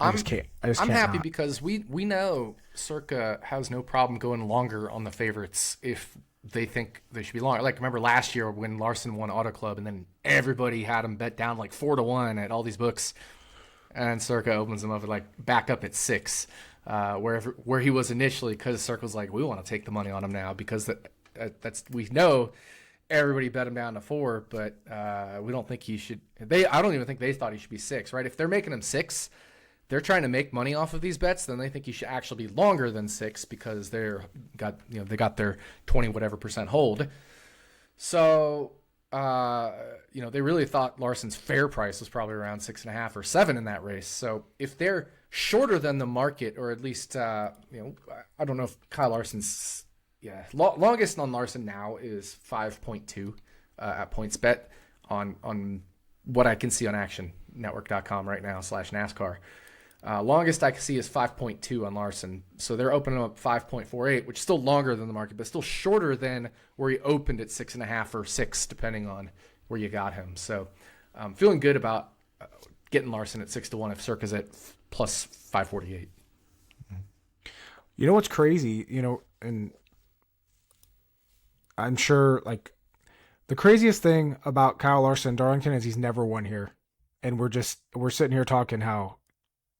I just can't happy not. Because we know Circa has no problem going longer on the favorites if they think they should be longer. Remember last year when Larson won Auto Club and then everybody had him bet down 4-1 at all these books, and Circa opens him up at back up at 6, where he was initially, because Circa's we want to take the money on him now because that's we know everybody bet him down to 4, but we don't think he should. I don't even think they thought he should be 6, right? If they're making him 6, they're trying to make money off of these bets, then they think he should actually be longer than 6 because they got their 20 whatever percent hold. So they really thought Larson's fair price was probably around 6.5 or 7 in that race. So if they're shorter than the market, or at least I don't know if Kyle Larson's longest on Larson now is 5.2 at PointsBet on what I can see on ActionNetwork.com right now /NASCAR. Longest I can see is 5.2 on Larson. So they're opening up 5.48, which is still longer than the market, but still shorter than where he opened at 6.5 or 6, depending on where you got him. So feeling good about getting Larson at 6-1 if Circa's at plus 548. You know what's crazy? And I'm sure the craziest thing about Kyle Larson and Darlington is he's never won here. And we're sitting here talking how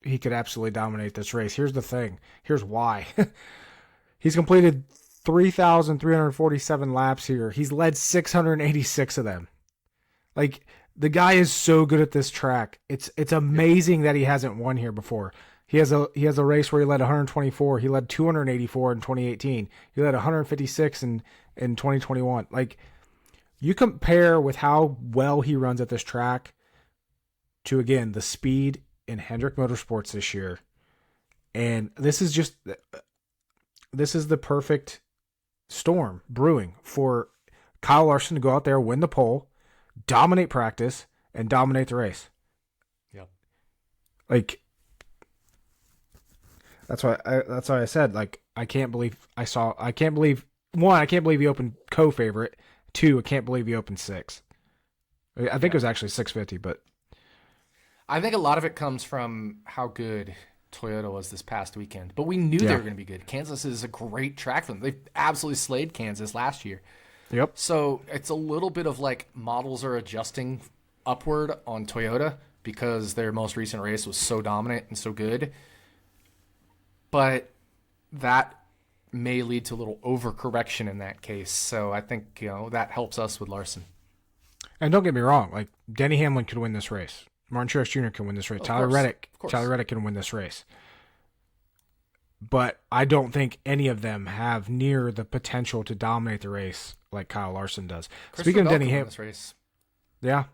he could absolutely dominate this race. Here's the thing. Here's why. He's completed 3,347 laps here. He's led 686 of them. The guy is so good at this track. It's amazing that he hasn't won here before. He has a race where he led 124. He led 284 in 2018. He led 156 in 2021. You compare with how well he runs at this track to, again, the speed in Hendrick Motorsports this year. And this is the perfect storm brewing for Kyle Larson to go out there, win the pole, dominate practice, and dominate the race. Yeah. That's why I said, I can't believe he opened co-favorite. 2, I can't believe he opened 6. I think it was actually 650, but I think a lot of it comes from how good Toyota was this past weekend. But we knew they were going to be good. Kansas is a great track for them. They absolutely slayed Kansas last year. Yep. So it's a little bit of like models are adjusting upward on Toyota because their most recent race was so dominant and so good. But that may lead to a little overcorrection in that case. So I think, that helps us with Larson. And don't get me wrong, like Denny Hamlin could win this race. Martin Truex Jr. can win this race. Tyler Reddick can win this race. But I don't think any of them have near the potential to dominate the race like Kyle Larson does. Speaking of Denny Hamlin, yeah,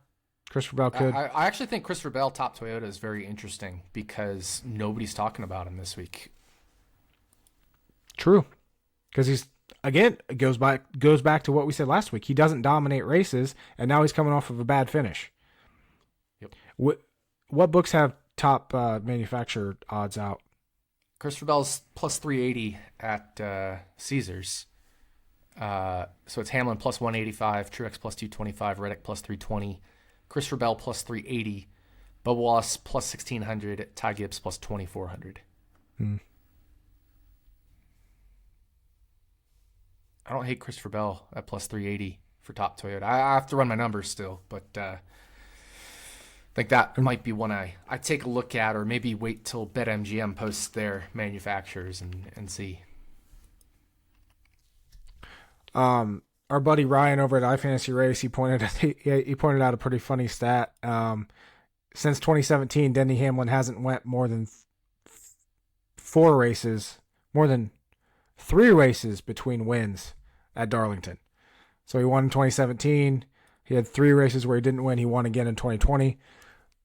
Christopher Bell could. I actually think Christopher Bell top Toyota is very interesting because nobody's talking about him this week. True, because he's again it goes back to what we said last week. He doesn't dominate races, and now he's coming off of a bad finish. Yep. What books have top manufacturer odds out? Christopher Bell's plus 380 at Caesars. So it's Hamlin plus 185, Truex plus 225, Reddick plus 320, Christopher Bell plus 380, Bubba Wallace plus 1600, Ty Gibbs plus 2400. I don't hate Christopher Bell at plus 380 for top Toyota. I have to run my numbers still, but I think that might be one I take a look at, or maybe wait till BetMGM posts their manufacturers and see. Our buddy Ryan over at iFantasy Race, he pointed out a pretty funny stat. Since 2017, Denny Hamlin hasn't went more than 3 races between wins at Darlington. So he won in 2017. He had 3 races where he didn't win. He won again in 2020.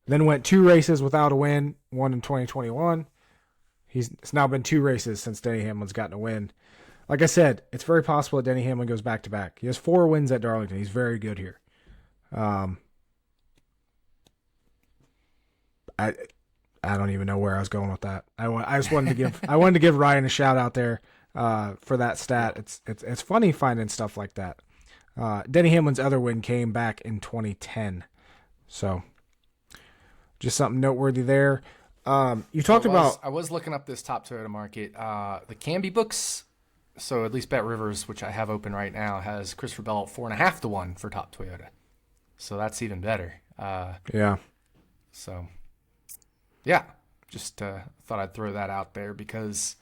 Then went 2 races without a win, won in 2021. It's now been 2 races since Denny Hamlin's gotten a win. Like I said, it's very possible that Denny Hamlin goes back-to-back. He has 4 wins at Darlington. He's very good here. I don't even know where I was going with that. I just wanted to give Ryan a shout out there for that stat. It's funny finding stuff like that. Denny Hamlin's other win came back in 2010. So just something noteworthy there. You talked about... I was looking up this top Toyota market. The Canby books, so at least Bet Rivers, which I have open right now, has Christopher Bell 4.5 to 1 for top Toyota. So that's even better. Yeah. So, yeah, just thought I'd throw that out there because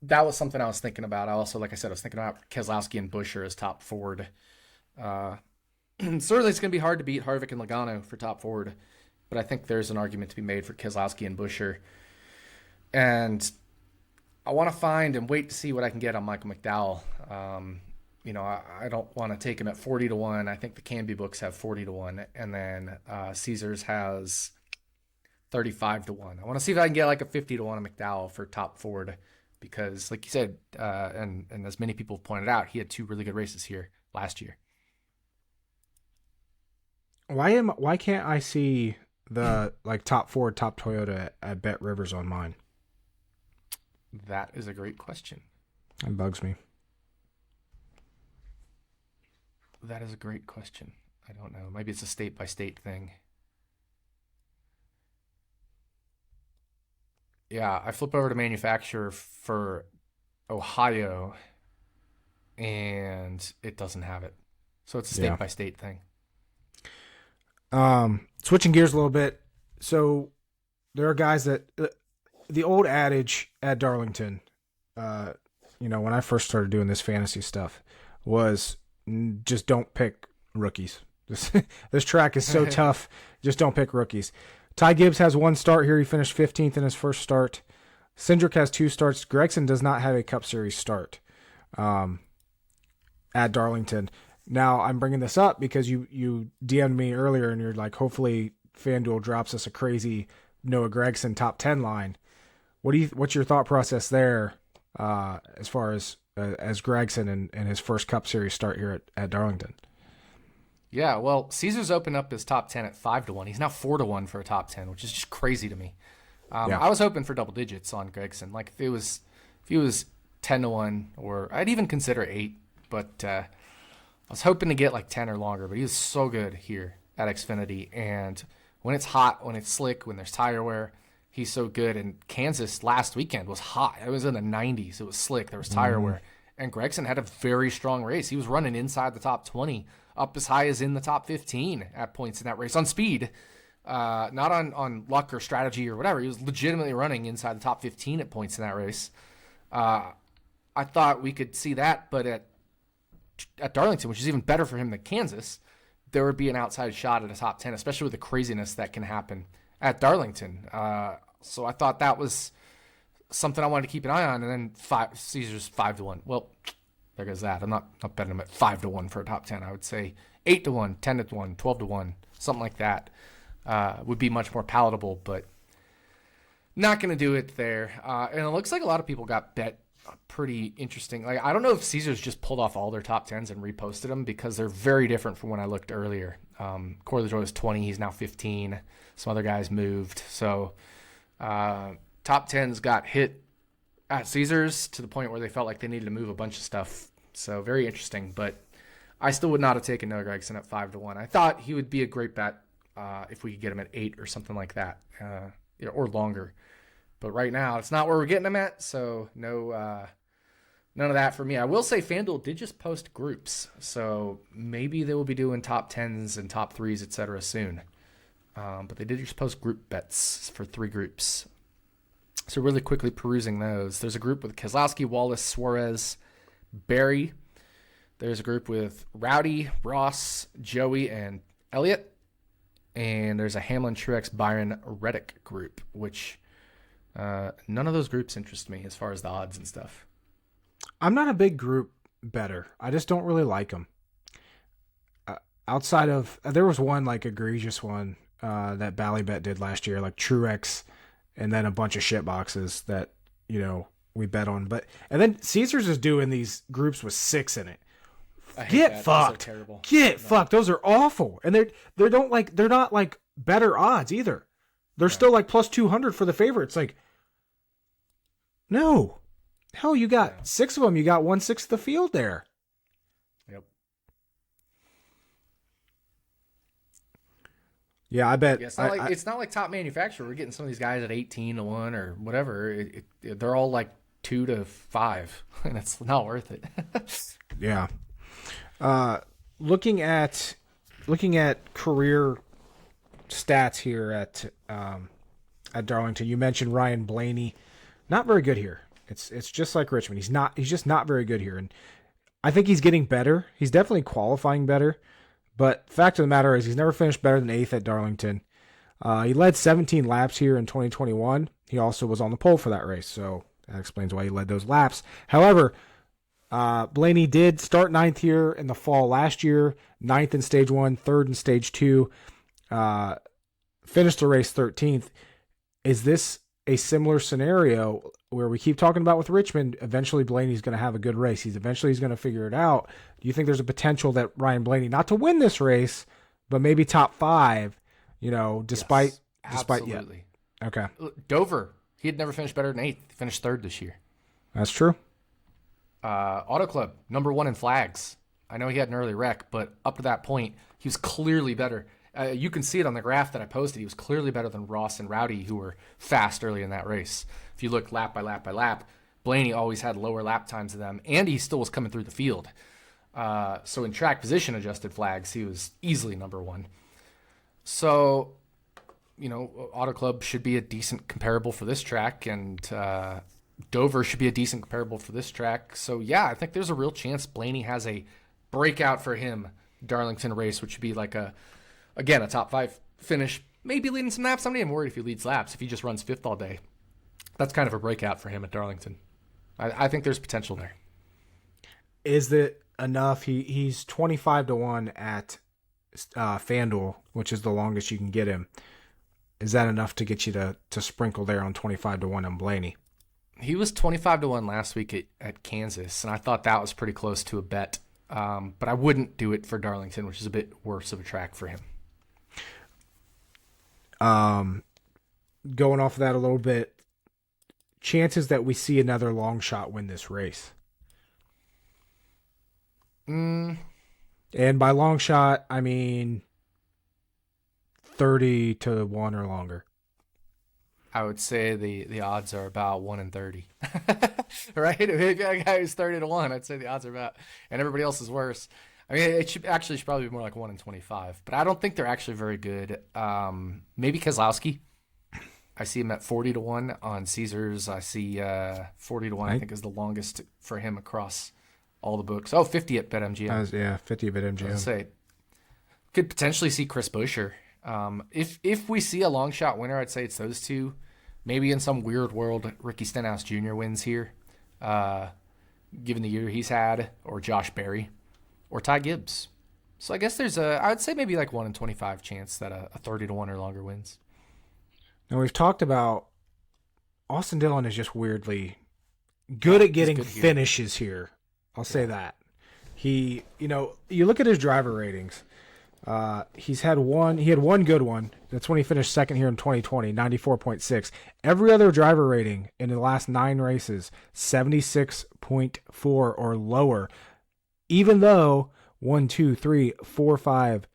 that was something I was thinking about. I also, like I said, I was thinking about Keselowski and Buescher as top Ford. Certainly it's going to be hard to beat Harvick and Logano for top Ford, but I think there's an argument to be made for Keselowski and Buescher. And I want to find and wait to see what I can get on Michael McDowell. I don't want to take him at 40 to 1. I think the Canby books have 40 to 1, and then Caesars has 35 to 1. I want to see if I can get like a 50 to 1 on McDowell for top Ford, because like you said, and as many people have pointed out, he had 2 really good races here last year. Why can't I see the top Ford, top Toyota at Bet Rivers on mine? That is a great question. It bugs me. That is a great question. I don't know. Maybe it's a state-by-state thing. Yeah, I flip over to manufacturer for Ohio, and it doesn't have it. So it's a state-by-state thing. Switching gears a little bit. So there are guys that the old adage at Darlington, when I first started doing this fantasy stuff, was just don't pick rookies. This track is so tough. Just don't pick rookies. Ty Gibbs has 1 start here. He finished 15th in his first start. Cindric has 2 starts. Gragson does not have a Cup Series start at Darlington. Now, I'm bringing this up because you DM'd me earlier and you're like, hopefully FanDuel drops us a crazy Noah Gragson top 10 line. What's your thought process there as far as Gragson and his first Cup Series start here at Darlington? Yeah, well, Caesars opened up his top 10 at 5 to 1. He's now 4 to 1 for a top 10, which is just crazy to me. I was hoping for double digits on Gragson. Like if he was 10 to 1, or I'd even consider 8, but I was hoping to get like 10 or longer, but he was so good here at Xfinity. And when it's hot, when it's slick, when there's tire wear, he's so good. And Kansas last weekend was hot. It was in the 90s. It was slick. There was tire wear. And Gragson had a very strong race. He was running inside the top 20, up as high as in the top 15 at points in that race on speed, not on luck or strategy or whatever. He was legitimately running inside the top 15 at points in that race. I thought we could see that, but at Darlington, which is even better for him than Kansas, there would be an outside shot at a top 10, especially with the craziness that can happen at Darlington. So I thought that was something I wanted to keep an eye on. And then Caesar's 5-1. Well, there goes that. I'm not betting him at 5-1 for a top 10. I would say 8-1, 10-1, 12-1, something like that would be much more palatable, but not going to do it there. And it looks like a lot of people got bet pretty interesting. Like, I don't know if Caesars just pulled off all their top 10s and reposted them, because they're very different from when I looked earlier. Corey LaJoie was 20. He's now 15. Some other guys moved. So top 10s got hit at Caesars to the point where they felt like they needed to move a bunch of stuff. So very interesting. But I still would not have taken Noah Gragson at 5-1. I thought he would be a great bet if we could get him at 8 or something like that, or longer. But right now, it's not where we're getting them at, so none of that for me. I will say FanDuel did just post groups, so maybe they will be doing top 10s and top 3s, etc. soon. But they did just post group bets for 3 groups. So really quickly perusing those. There's a group with Keselowski, Wallace, Suarez, Barry. There's a group with Rowdy, Ross, Joey, and Elliott. And there's a Hamlin, Truex, Byron, Reddick group, which... none of those groups interest me as far as the odds and stuff. I'm not a big group better. I just don't really like them. Outside of, there was one like egregious one that Ballybet did last year, like Truex, and then a bunch of shit boxes that, we bet on. And then Caesars is doing these groups with 6 in it. Get fucked. Those are terrible. Get fucked. Those are awful. And they're not like better odds either. They're still like plus 200 for the favorites. Like, no. Hell, you got 6 of them. You got 1/6 of the field there. Yep. Yeah, I bet. Yeah, it's not like top manufacturer. We're getting some of these guys at 18-1 or whatever. They're all like 2-5, and it's not worth it. Yeah. Looking at career stats here at Darlington, you mentioned Ryan Blaney, not very good here. It's just like Richmond. He's just not very good here, and I think he's getting better. He's definitely qualifying better, but fact of the matter is he's never finished better than 8th at Darlington. He led 17 laps here in 2021. He also was on the pole for that race, so that explains why he led those laps. However, Blaney did start 9th here in the fall last year, 9th in stage 1, 3rd in stage 2. Finished the race 13th. Is this a similar scenario where we keep talking about with Richmond? Eventually Blaney's going to have a good race. He's going to figure it out. Do you think there's a potential that Ryan Blaney, not to win this race, but maybe top 5, despite absolutely. Yeah. Okay. Dover, he had never finished better than 8th. He finished 3rd this year. That's true. Auto Club, number 1 in flags. I know he had an early wreck, but up to that point, he was clearly better. You can see it on the graph that I posted. He was clearly better than Ross and Rowdy, who were fast early in that race. If you look lap by lap by lap, Blaney always had lower lap times than them, and he still was coming through the field. So in track position adjusted flags, he was easily number 1. So, Auto Club should be a decent comparable for this track, and Dover should be a decent comparable for this track. So, yeah, I think there's a real chance Blaney has a breakout for him Darlington race, which would be like a top 5 finish, maybe leading some laps. I'm not even worried if he leads laps. If he just runs 5th all day, that's kind of a breakout for him at Darlington. I think there's potential there. Is that enough? He's 25-1 at FanDuel, which is the longest you can get him. Is that enough to get you to sprinkle there on 25-1 on Blaney? He was 25-1 last week at Kansas, and I thought that was pretty close to a bet. But I wouldn't do it for Darlington, which is a bit worse of a track for him. Going off of that a little bit, chances that we see another long shot win this race. And by long shot, I mean 30-1 or longer. I would say the odds are about 1 in 30. Right? If you got a guy who's 30-1, I'd say the odds are about, and everybody else is worse. I mean, it should probably be more like 1 in 25, but I don't think they're actually very good. Maybe Keselowski. I see him at 40-1 on Caesars. I see 40-1. I think is the longest for him across all the books. Oh, 50 at BetMGM. 50 at BetMGM. I'd say could potentially see Chris Buescher. If we see a long shot winner, I'd say it's those two. Maybe in some weird world, Ricky Stenhouse Jr. wins here, given the year he's had, or Josh Berry, or Ty Gibbs. So I guess there's I'd say maybe like 1 in 25 chance that a 30-1 or longer wins. Now we've talked about Austin Dillon is just weirdly good at getting finishes here. I'll say that. He, you look at his driver ratings. He had one good one. That's when he finished second here in 2020, 94.6. Every other driver rating in the last 9 races, 76.4 or lower. Even though 1, 2, 3, 4, 5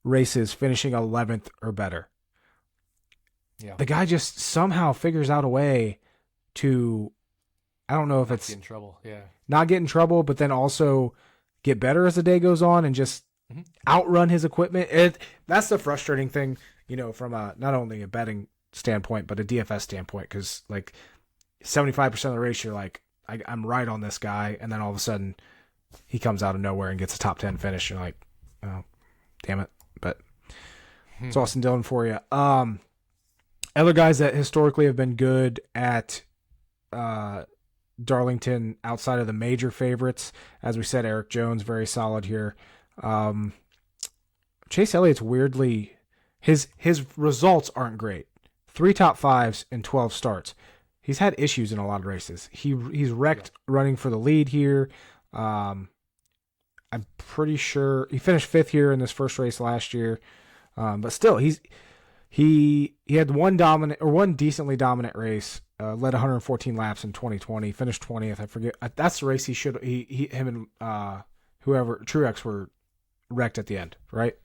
races finishing 11th or better. Yeah. The guy just somehow figures out a way to, I don't know if it's get in trouble. Yeah. Not get in trouble, but then also get better as the day goes on and just outrun his equipment. That's the frustrating thing, from not only a betting standpoint, but a DFS standpoint. Because 75% of the race, you're like, I'm right on this guy. And then all of a sudden he comes out of nowhere and gets a top 10 finish. You're like, oh, damn it. But it's Austin Dillon for you. Other guys that historically have been good at Darlington outside of the major favorites, as we said, Eric Jones, very solid here. Chase Elliott's weirdly, his results aren't great. 3 top 5s in 12 starts. He's had issues in a lot of races. He's wrecked running for the lead here. I'm pretty sure he finished 5th here in this first race last year. But still, he had one decently dominant race, led 114 laps in 2020, finished 20th. I forget. That's the race him and whoever, Truex, were wrecked at the end, right?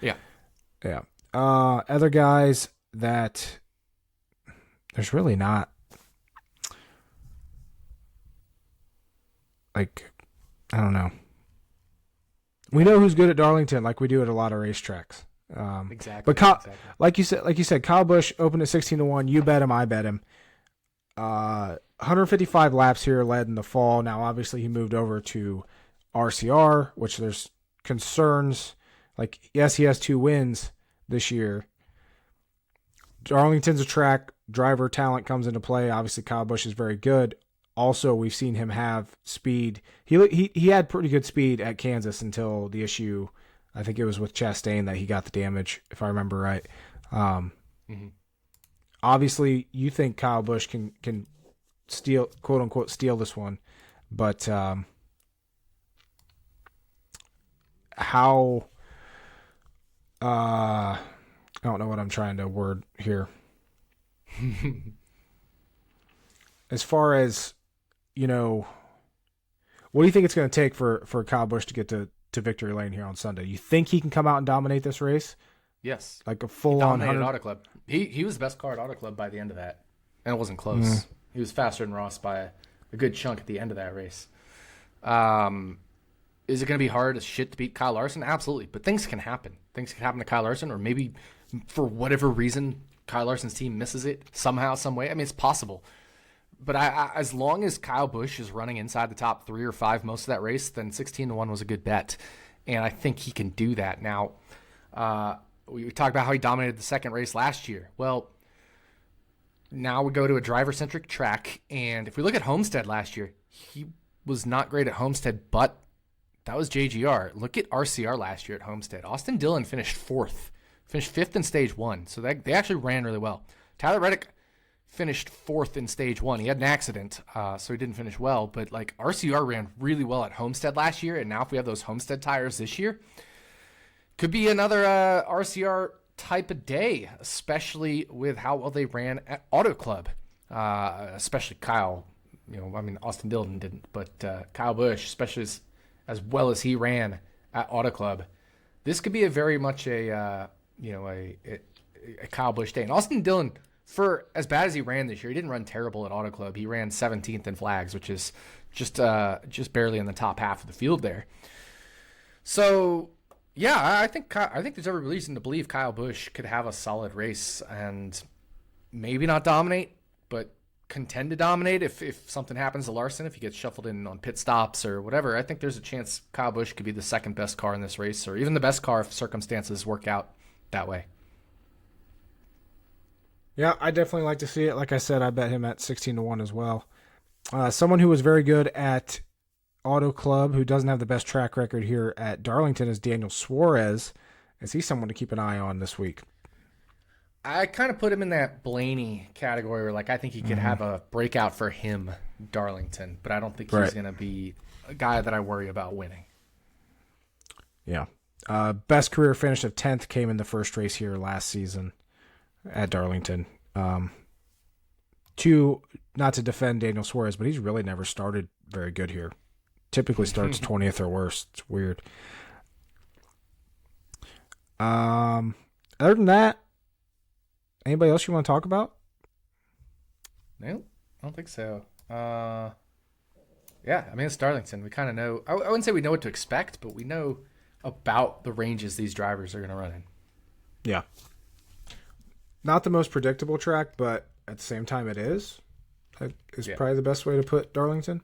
Yeah. Yeah. Other guys that there's really not, I don't know. We know who's good at Darlington like we do at a lot of racetracks. Exactly. But like you said, Kyle Busch opened at 16-1. You bet him, I bet him. 155 laps here led in the fall. Now, obviously, he moved over to RCR, which there's concerns. Yes, he has 2 wins this year. Darlington's a track. Driver talent comes into play. Obviously, Kyle Busch is very good. Also, we've seen him have speed. He had pretty good speed at Kansas until the issue. I think it was with Chastain that he got the damage, if I remember right. Obviously, you think Kyle Busch can steal, quote unquote, steal this one, but how? I don't know what I'm trying to word here. As far as what do you think it's going to take for Kyle Busch to get to victory lane here on Sunday? You think he can come out and dominate this race? Yes. Like a full-on 100? Auto Club. He was the best car at Auto Club by the end of that, and it wasn't close. He was faster than Ross by a good chunk at the end of that race. Is it going to be hard as shit to beat Kyle Larson? Absolutely, but things can happen. Things can happen to Kyle Larson, or maybe for whatever reason, Kyle Larson's team misses it somehow, some way. I mean, it's possible. But as long as Kyle Busch is running inside the top 3 or 5 most of that race, then 16-1 was a good bet. And I think he can do that. Now, we talked about how he dominated the second race last year. Well, now we go to a driver-centric track. And if we look at Homestead last year, he was not great at Homestead, but that was JGR. Look at RCR last year at Homestead. Austin Dillon finished 4th, finished 5th in stage 1. So they actually ran really well. Tyler Reddick finished 4th in stage 1. He had an accident, so he didn't finish well. But RCR ran really well at Homestead last year, and now if we have those Homestead tires this year, could be another RCR type of day, especially with how well they ran at Auto Club. Especially Kyle, Austin Dillon didn't, but Kyle Busch, especially as well as he ran at Auto Club, this could be a very much a Kyle Busch day. And Austin Dillon for as bad as he ran this year, he didn't run terrible at Auto Club. He ran 17th in flags, which is just barely in the top half of the field there. So, yeah, I think there's every reason to believe Kyle Busch could have a solid race and maybe not dominate, but contend to dominate if something happens to Larson, if he gets shuffled in on pit stops or whatever. I think there's a chance Kyle Busch could be the second best car in this race, or even the best car if circumstances work out that way. Yeah, I definitely like to see it. Like I said, I bet him at 16-1 as well. Someone who was very good at Auto Club, who doesn't have the best track record here at Darlington, is Daniel Suarez. Is he someone to keep an eye on this week? I kind of put him in that Blaney category where, like, I think he could have a breakout for him, Darlington, but I don't think he's going to be a guy that I worry about winning. Yeah. Best career finish of 10th came in the first race here last season at Darlington. Not to defend Daniel Suarez, but he's really never started very good here. Typically starts 20th or worse. It's weird. Other than that, anybody else you want to talk about? No, I don't think so. Yeah, I mean, it's Darlington. We kind of know. I wouldn't say we know what to expect, but we know about the ranges these drivers are going to run in. Yeah. Not the most predictable track, but at the same time it is. That is probably the best way to put Darlington.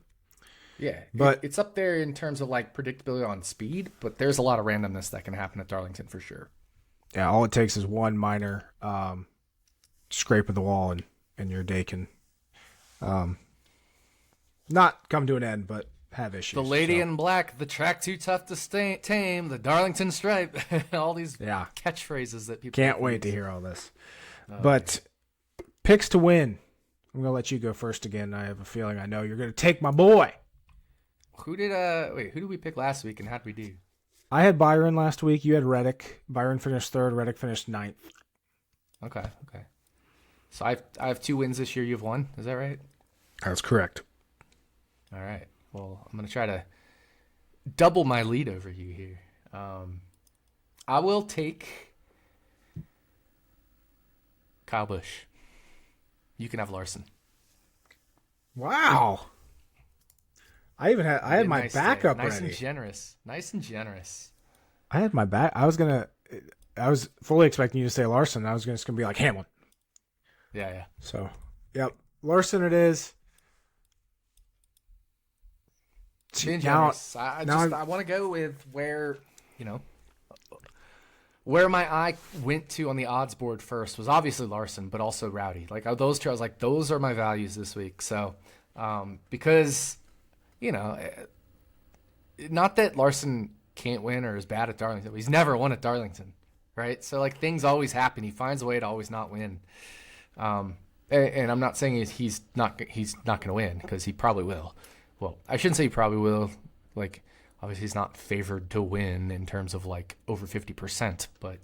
Yeah, but it's up there in terms of like predictability on speed, but there's a lot of randomness that can happen at Darlington for sure. Yeah, all it takes is one minor scrape of the wall and your day can not come to an end, but have issues. The lady in black, the track too tough to tame, the Darlington stripe, all these catchphrases that people can't wait to hear all this. But picks to win. I'm gonna let you go first again. I have a feeling I know you're gonna take my boy. Who did we pick last week and how'd we do? I had Byron last week. You had Reddick. Byron finished third. Reddick finished ninth. Okay. So I have 2 wins this year. You have 1. Is that right? That's correct. All right. Well, I'm gonna try to double my lead over you here. I will take Kyle Busch. You can have Larson. Wow. I had my backup ready. Nice and generous. I had my back. I was fully expecting you to say Larson. I was just gonna be like Hamlin. Yeah. So, yep, Larson it is. Being generous. I want to go with where my eye went to on the odds board first was obviously Larson, but also Rowdy. Like those two, I was like, those are my values this week. So, because, not that Larson can't win or is bad at Darlington, but he's never won at Darlington, right? So like things always happen. He finds a way to always not win. And I'm not saying he's not going to win because he probably will. Well, I shouldn't say he probably will. Like, obviously, he's not favored to win in terms of, like, over 50%. But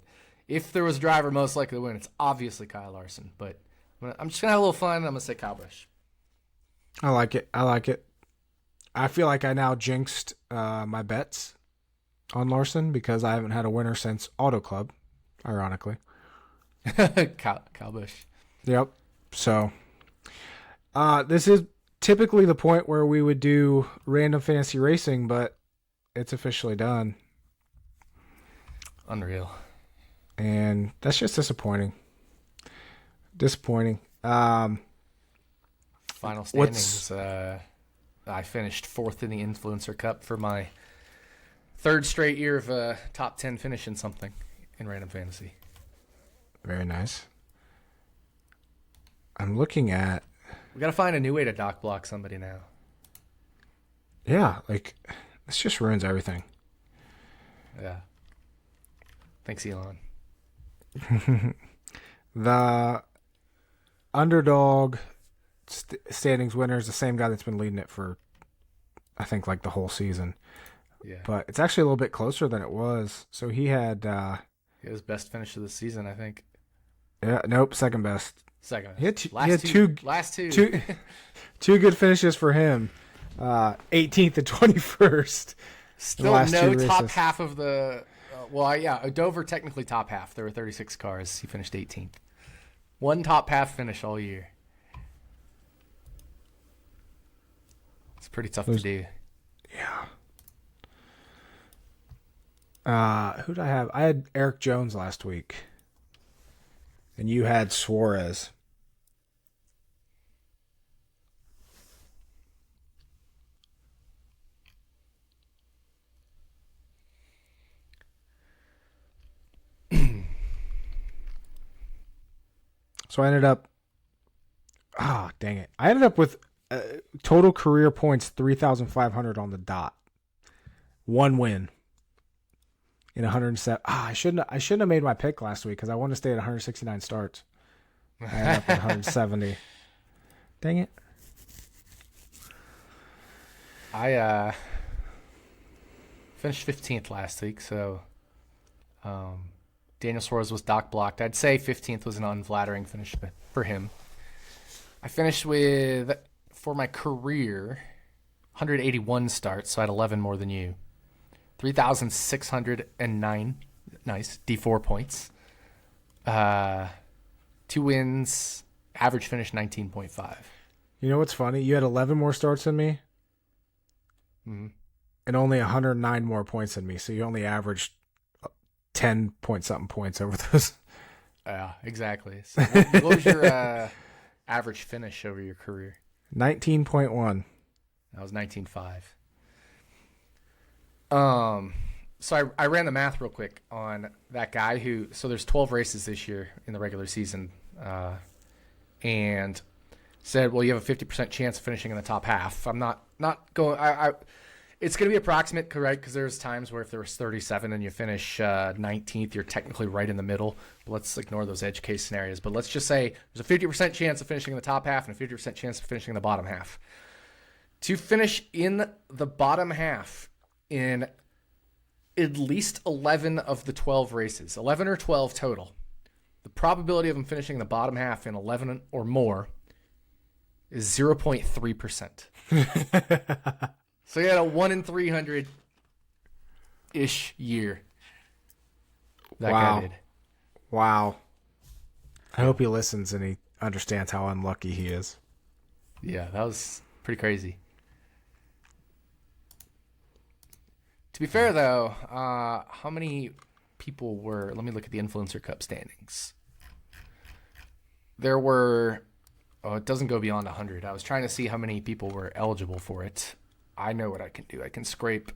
if there was a driver most likely to win, it's obviously Kyle Larson. But I'm just going to have a little fun. I'm going to say Kyle Busch. I like it. I feel like I now jinxed my bets on Larson because I haven't had a winner since Auto Club, ironically. Kyle Busch. Yep. So, this is typically the point where we would do random fantasy racing, but it's officially done. Unreal. And that's just disappointing. Final standings. I finished 4th in the Influencer Cup for my 3rd straight year of top 10 finish in something in random fantasy. Very nice. I'm looking at... We got to find a new way to doc block somebody now. Yeah, like, this just ruins everything. Yeah. Thanks, Elon. The underdog standings winner is the same guy that's been leading it for, I think, like the whole season. Yeah. But it's actually a little bit closer than it was. So he had... his best finish of the season, I think. Yeah, nope, second best. Second. He had two good finishes for him. 18th and 21st. Still no top half of the... Dover technically top half. There were 36 cars. He finished 18th. One top half finish all year. It's pretty tough to do. Yeah. Who did I have? I had Eric Jones last week. And you had Suarez. So I ended up, dang it. I ended up with total career points 3,500 on the dot. One win in 107. I shouldn't have made my pick last week because I wanted to stay at 169 starts. I ended up at 170. Dang it. I finished 15th last week, so Daniel Suarez was dock blocked. I'd say 15th was an unflattering finish for him. I finished with, for my career, 181 starts, so I had 11 more than you. 3,609, nice, D4 points. 2 wins, average finish 19.5. You know what's funny? You had 11 more starts than me, and only 109 more points than me, so you only averaged 10 point something points over those. Yeah, exactly. So what was your average finish over your career? 19.1. That was 19.5. So I ran the math real quick on that guy so there's 12 races this year in the regular season, and said, well, you have a 50% chance of finishing in the top half. I'm not going, it's going to be approximate, correct? Because there's times where if there was 37 and you finish 19th, you're technically right in the middle. But let's ignore those edge case scenarios. But let's just say there's a 50% chance of finishing in the top half and a 50% chance of finishing in the bottom half. To finish in the bottom half in at least 11 of the 12 races, 11 or 12 total, the probability of him finishing in the bottom half in 11 or more is 0.3%. So he had a 1 in 300-ish year. That guy did. Wow. I hope he listens and he understands how unlucky he is. Yeah, that was pretty crazy. To be fair, though, how many people were... Let me look at the Influencer Cup standings. There were... Oh, it doesn't go beyond 100. I was trying to see how many people were eligible for it. I know what I can do. I can scrape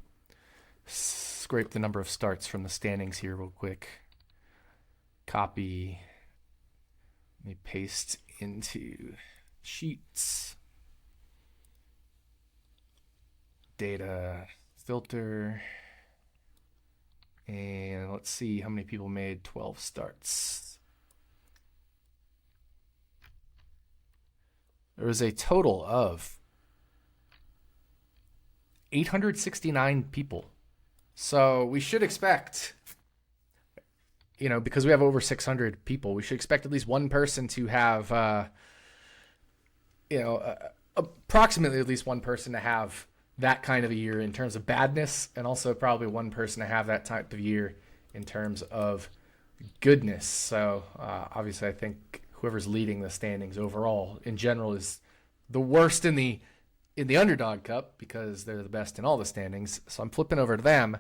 the number of starts from the standings here real quick. Copy. Let me paste into Sheets. Data filter. And let's see how many people made 12 starts. There was a total of 869 people. So we should expect, because we have over 600 people, we should expect at least one person to have, approximately at least one person to have that kind of a year in terms of badness, and also probably one person to have that type of year in terms of goodness. So obviously I think whoever's leading the standings overall in general is the worst in the Underdog Cup because they're the best in all the standings. So I'm flipping over to them.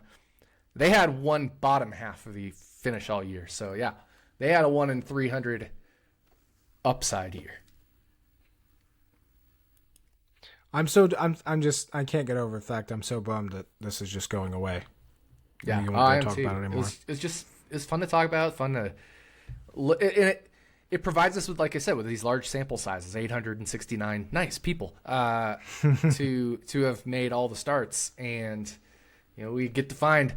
They had one bottom half of the finish all year. So yeah, they had a 1 in 300 upside year. I can't get over the fact I'm so bummed that this is just going away. Yeah, you won't talk about it anymore. It's fun to talk about, fun to, and it provides us with, like I said, with these large sample sizes, 869 nice people to have made all the starts, and we get to find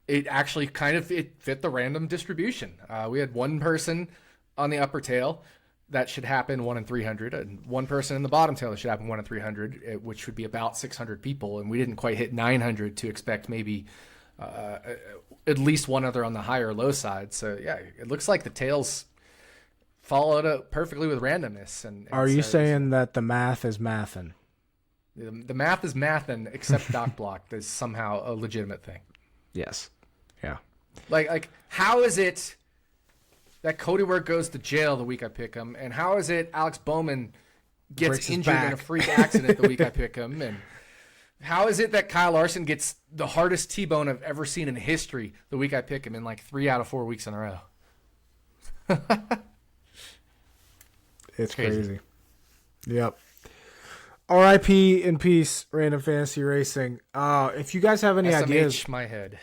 it actually it fit the random distribution. We had one person on the upper tail that should happen 1 in 300, and one person in the bottom tail that should happen 1 in 300, which would be about 600 people, and we didn't quite hit 900 to expect maybe at least one other on the high or low side. So yeah, it looks like the tails followed up perfectly with randomness. And are you saying that the math is mathin'? The math is mathin', except dock block is somehow a legitimate thing. Yes. Yeah. Like how is it that Cody Ware goes to jail the week I pick him? And how is it Alex Bowman gets injured in a freak accident the week I pick him? And how is it that Kyle Larson gets the hardest T-bone I've ever seen in history the week I pick him in like 3 out of 4 weeks in a row? It's crazy. Yep. R.I.P. in peace, Random Fantasy Racing. If you guys have any ideas, my head.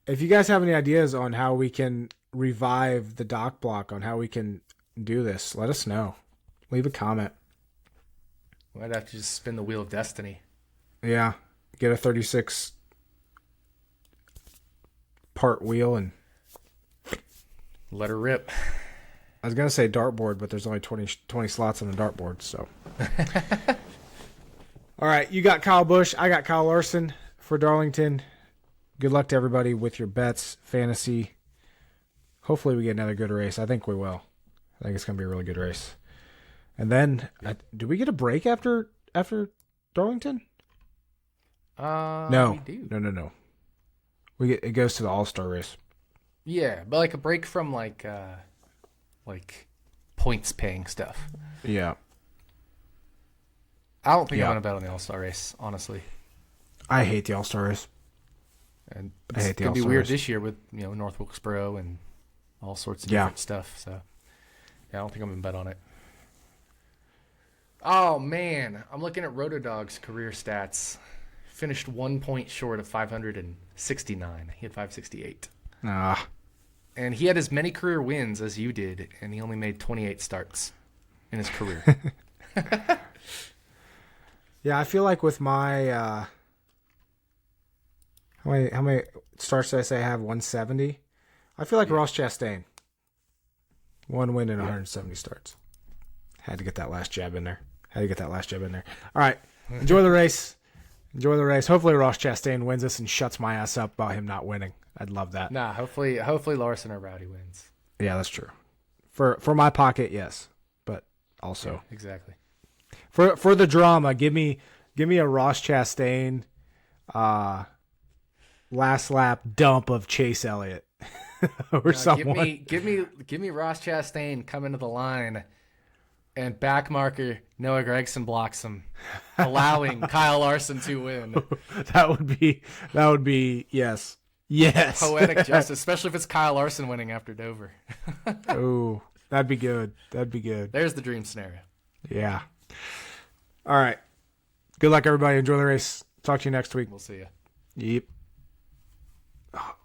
If you guys have any ideas on how we can revive the doc block, on how we can do this, let us know. Leave a comment. Might have to just spin the wheel of destiny. Yeah, get a 36 part wheel and let her rip. I was gonna say dartboard, but there's only 20 slots on the dartboard, so. All right, you got Kyle Busch, I got Kyle Larson for Darlington. Good luck to everybody with your bets, fantasy. Hopefully we get another good race. I think we will. I think it's gonna be a really good race. And then, do we get a break after Darlington? No, we do. No. It goes to the All-Star race. Yeah, but like a break from like points paying stuff. Yeah. I don't think I'm gonna bet on the All-Star race, honestly. I hate the All-Star race. And it's gonna be weird this year with North Wilkesboro and all sorts of different stuff. So yeah, I don't think I'm gonna bet on it. Oh man, I'm looking at RotoDog's career stats. Finished 1 point short of 569. He had 568. And he had as many career wins as you did, and he only made 28 starts in his career. Yeah, I feel like with my how many starts did I say I have? 170. I feel like Ross Chastain. 1 win in 170 starts. Had to get that last jab in there. All right, enjoy the race. Hopefully Ross Chastain wins this and shuts my ass up about him not winning. I'd love that. Nah, hopefully Larson or Rowdy wins. Yeah, that's true. For my pocket, yes, but also exactly for the drama. Give me a Ross Chastain last lap dump of Chase Elliott or someone. Give me Ross Chastain coming to the line and backmarker Noah Gragson blocks him, allowing Kyle Larson to win. That would be yes. Poetic justice, especially if it's Kyle Larson winning after Dover. Oh, that'd be good. There's the dream scenario. Yeah. All right. Good luck, everybody. Enjoy the race. Talk to you next week. We'll see you. Yep. Oh.